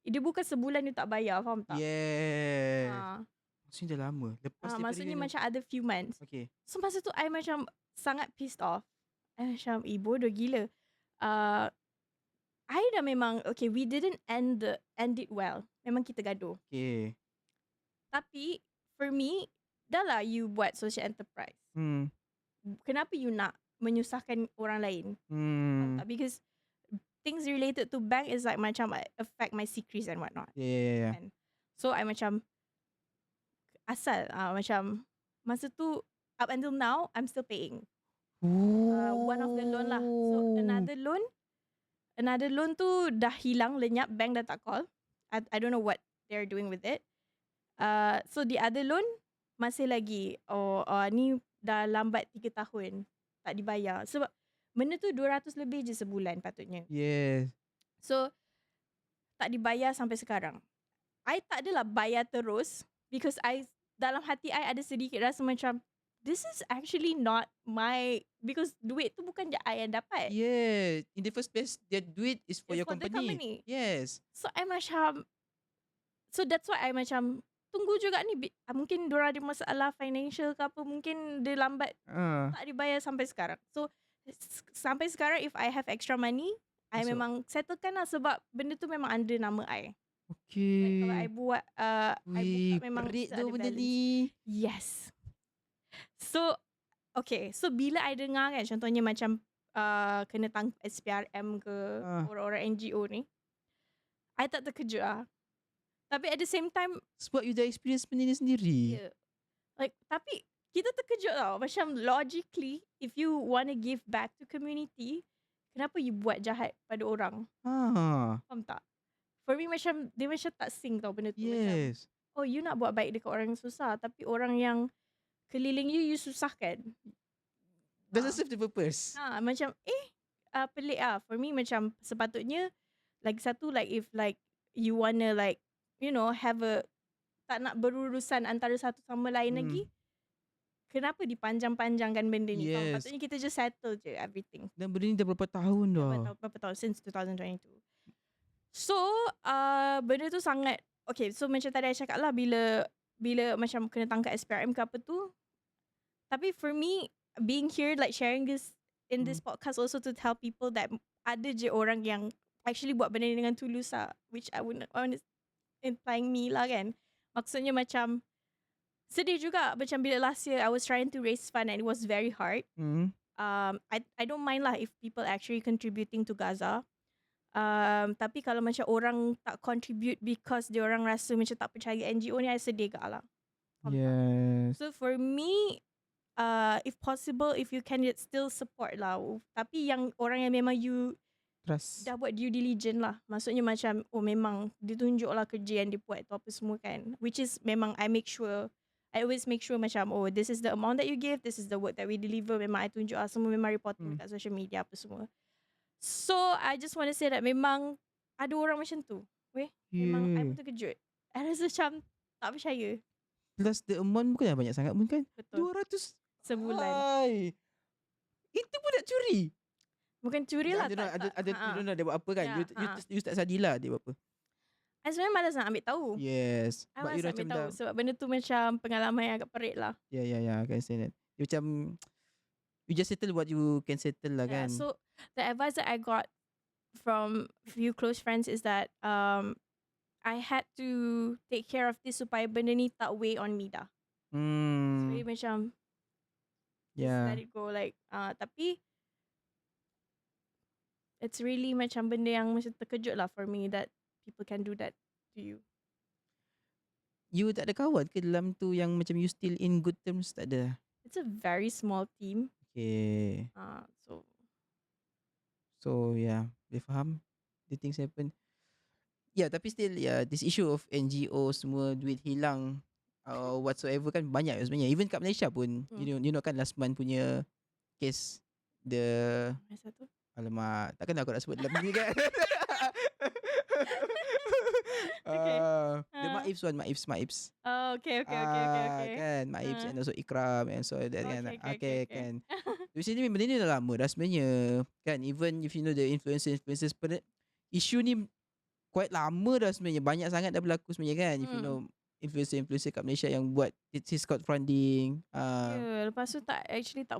dia bukan sebulan dia tak bayar, faham tak? Yeah. Maksudnya dah lama. Lepas maksudnya macam ada few months. Okay. So masa tu I macam sangat pissed off. I macam, bodoh gila. I dah memang, okay, we didn't end it well. Memang kita gaduh. Okay. Tapi, for me, dah lah you buat social enterprise. Kenapa you nak menyusahkan orang lain? Because things related to bank is like macam affect my secrets and whatnot. Yeah. Kan. So I macam asal macam masa tu up until now I'm still paying. One of the loan lah. So another loan tu dah hilang, lenyap, bank dah tak call. I don't know what they're doing with it. So the other loan masih lagi ni dah lambat 3 tahun tak dibayar. Sebab benda tu 200 lebih je sebulan patutnya. Yes. So tak dibayar sampai sekarang. I tak adalah bayar terus because dalam hati I ada sedikit rasa macam this is actually not because duit tu bukan je I yang dapat. Yeah. In the first place, that duit is for It's your for the company. company. Yes. So I macam, so that's why I macam tunggu juga ni mungkin diorang ada masalah financial ke apa, mungkin dia lambat tak dibayar sampai sekarang. So sampai sekarang if I have extra money, I memang settlekan lah sebab benda tu memang under nama I. Okay. Kalau I buat I buka memang perik mesti tu ada benda balance. ni. Yes. So okay, so bila I dengar kan contohnya macam kena tangkap SPRM ke orang-orang NGO ni, I tak terkejut lah. Tapi at the same time, Sebab you dah experience benda ni sendiri. yeah, like tapi kita terkejut tau. Macam logically, if you want to give back to community, kenapa you buat jahat pada orang? Faham tak? For me macam dia macam tak sync tau benda tu. Macam, Yes. oh you nak buat baik dekat orang yang susah, tapi orang yang keliling you susahkan. Doesn't serve the purpose. Macam pelik lah. For me macam sepatutnya lagi satu, like if like you wanna like you know have tak nak berurusan antara satu sama lain lagi, kenapa dipanjang-panjangkan benda ni? Yes. Patutnya kita just settle je everything. Dan benda ni dah berapa tahun dah. Berapa tahun since 2022. So benda tu sangat okay. So macam tadi I cakap lah, bila macam kena tangkap SPRM ke apa tu. Tapi for me being here like sharing this in this podcast also to tell people that ada je orang yang actually buat benda ni dengan tulus lah, which I wouldn't want implying me lah kan. Maksudnya macam sedih juga macam bila last year I was trying to raise fund and it was very hard. I don't mind lah if people actually contributing to Gaza. Tapi kalau macam orang tak contribute because dia orang rasa macam tak percaya NGO ni, I sedih gak lah. Yes. So for me, if possible, if you can still support lah. Tapi yang orang yang memang you Trust. dah buat due diligence lah. Maksudnya macam memang ditunjuk lah kerja yang dia buat tu apa semua kan. Which is memang I always make sure macam this is the amount that you give, this is the work that we deliver. Memang I tunjuk lah, semua memang reporting dekat social media apa semua. So I just want to say that memang ada orang macam tu. Memang I pun terkejut. I rasa macam tak percaya. Plus the amount bukan banyak sangat pun kan. Betul. 200 sebulan. Itu pun nak curi. Bukan curi lah. Ada dia buat apa kan. You tak sadilah dia buat apa. I sebenarnya malas nak ambil tahu. Yes. I malas nak ambil tahu sebab benda tu macam pengalaman yang agak perik lah. Yeah, I can say that. Dia macam you just settle what you can settle lah kan. So the advice that I got from few close friends is that I had to take care of this supaya benda ni tak weigh on me dah. So macam just let it go like tapi it's really macam benda yang macam terkejut lah for me that people can do that to you. You tak ada kawan ke dalam tu yang macam you still in good terms? Tak ada? It's a very small team. Okay. So yeah, they faham the things happen. Yeah, tapi still this issue of NGO semua duit hilang whatsoever kan banyak sebenarnya. Even kat Malaysia pun you know kan last month punya case Masa tu? Alamak, takkan aku nak sebut dalam ni kan. The Maifs. Oh, okay. Kan, Maifs and also Ikram and so that kan. Okay, kan. Di sini benda ni dah lama dah sebenarnya. Kan, even if you know the influencers isu ni quite lama dah sebenarnya. Banyak sangat dah berlaku sebenarnya kan. If you know influencer kat Malaysia yang buat his crowdfunding. Lepas tu tak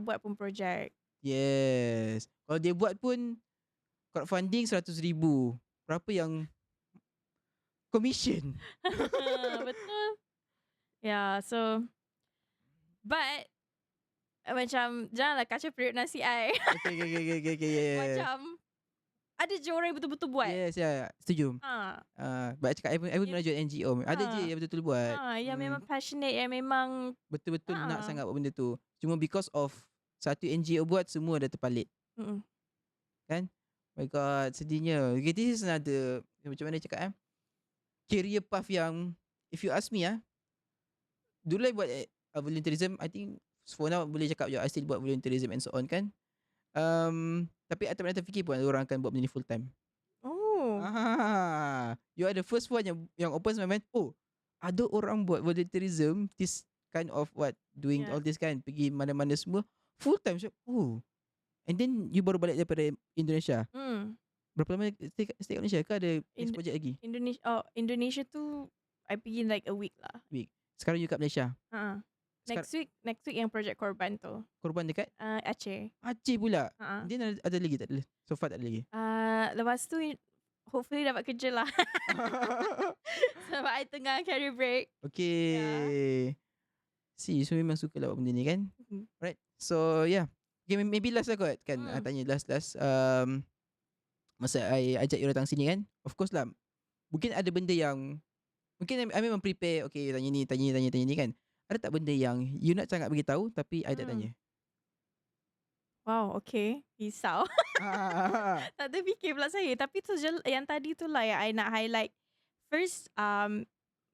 buat pun projek. Yes. Kalau dia buat pun crowdfunding 100,000. Berapa yang commission? Betul. Yeah, so but macam janganlah kacau periuk nasi I. Okay. Macam ada je orang yang betul-betul buat. Yes, ya, setuju. Ha. But cakap I pun Yang nak join NGO. Ada je ha. yang betul-betul buat. Yang memang passionate, yang memang Betul-betul nak ha. sangat buat benda tu. Cuma because of satu NGO buat, semua dah terpalit. Mm-mm. Kan? My God, sedihnya. Okay, this is another, macam mana cakap career path yang, if you ask me dulu I buat volunteerism. I think for now boleh cakap je I still buat volunteerism and so on kan. Tapi I tak pernah terfikir pun ada orang akan buat benda ni full time. Oh. You are the first one yang opens my mind. Oh, ada orang buat volunteerism, this kind of what, doing Yeah. all this kan, pergi mana-mana semua full time. Oh, and then you baru balik daripada Indonesia. Berapa lama stay kat Malaysia ke ada next project lagi? Indonesia tu I pergi like a week lah. Sekarang you kat Malaysia. Next week yang Project Korban tu. Korban dekat Aceh. Aceh pula. Dia ada lagi tak ada? So far tak ada lagi. Lepas tu hopefully dapat kerja lah. Sebab I tengah career break. Okay. See, so memang suka lah buat benda ni kan. Right. So yeah. Okay, maybe last lah kot kan. Tanya last. Masa I ajak you datang sini kan, of course lah, mungkin ada benda yang mungkin I memang prepare. Okay, tanya ni kan. Ada tak benda yang you nak sangat bagi tahu tapi I tak tanya? Wow, okay. Risau. Tak terfikir pula saya. Tapi tu je yang tadi tu lah yang I nak highlight. First,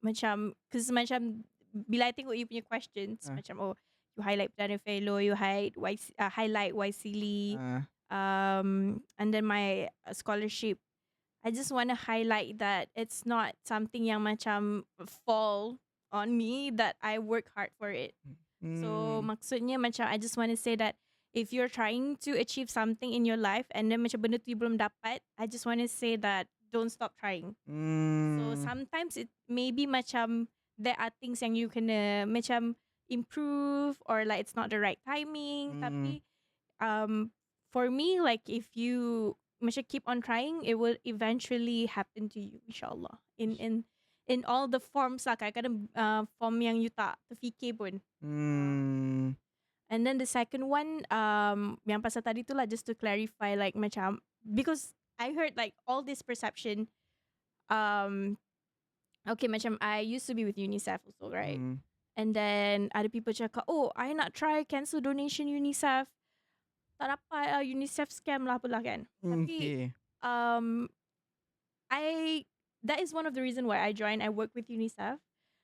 macam, cause macam bila I tengok you punya questions, macam you highlight Perdana Fellow, you highlight YC and then my scholarship. I just want to highlight that it's not something yang macam fall on me, that I work hard for it. So maksudnya macam I just want to say that if you're trying to achieve something in your life and then macam benda tu you belum dapat, I just want to say that don't stop trying. So sometimes it maybe macam there are things yang you kena macam improve, or like it's not the right timing. Tapi for me, like if you macam keep on trying, it will eventually happen to you, insyaAllah. In all the forms lah, kadang-kadang form yang you tak terfikir pun. And then the second one, yang pasal tadi tu lah, just to clarify, like macam, because I heard like all this perception, okay, macam I used to be with UNICEF also, right? And then ada people cakap, oh, I nak try cancel donation UNICEF. Tak dapat, UNICEF scam lah apalah kan. Tapi that is one of the reason why I joined. I work with UNICEF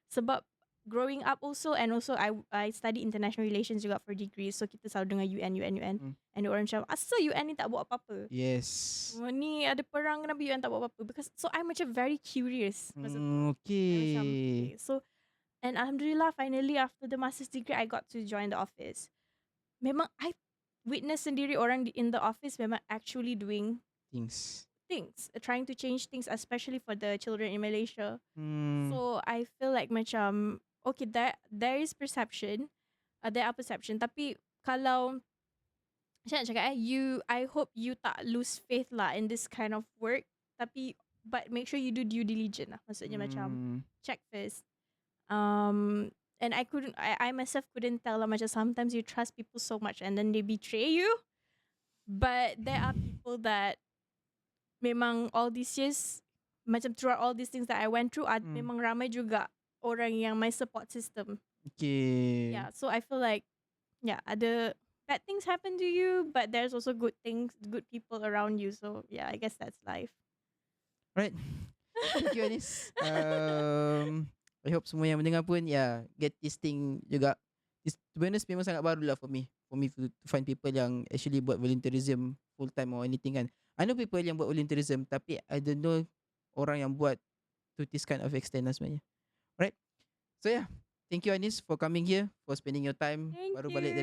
sebab growing up also, and also I study international relations juga for degree. So kita selalu dengar UN. And orang macam, asal UN ni tak buat apa-apa? Yes. Ni ada perang, kenapa UN tak buat apa-apa? Because so I'm macam very curious. Okay. So, and Alhamdulillah, finally after the master's degree, I got to join the office. Memang I witness sendiri orang in the office memang actually doing things, trying to change things, especially for the children in Malaysia. So I feel like macam, okay, there is perception, there are perception. Tapi kalau macam nak cakap I hope you tak lose faith lah in this kind of work. Tapi but make sure you do due diligence lah. Maksudnya macam check first. And I myself couldn't tell lah, macam sometimes you trust people so much and then they betray you. But there are people that memang all these years, macam throughout all these things that I went through, memang ramai juga orang yang my support system. Okay. Yeah, so I feel like, yeah, ada bad things happen to you, but there's also good things, good people around you. So yeah, I guess that's life. Right. Thank you, Anis. I hope semua yang mendengar pun get this thing juga. To be honest, memang sangat baru lah for me to find people yang actually buat volunteerism full time or anything kan. I know people yang buat volunteerism, tapi I don't know orang yang buat to this kind of extent lah sebenarnya. Right. So yeah, thank you, Anis, for coming here, for spending your time. Baru balik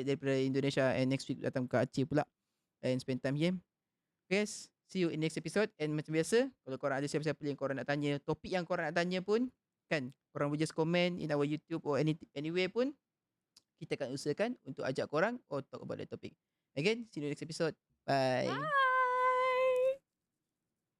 daripada Indonesia, and next week datang ke Aceh pula and spend time here. Guys, see you in next episode. And macam biasa, kalau korang ada siapa-siapa yang korang nak tanya, topik yang korang nak tanya pun kan, korang boleh just comment in our YouTube or anywhere pun, kita akan usahakan untuk ajak korang or talk about the topic. Again, see you in the next episode. Bye.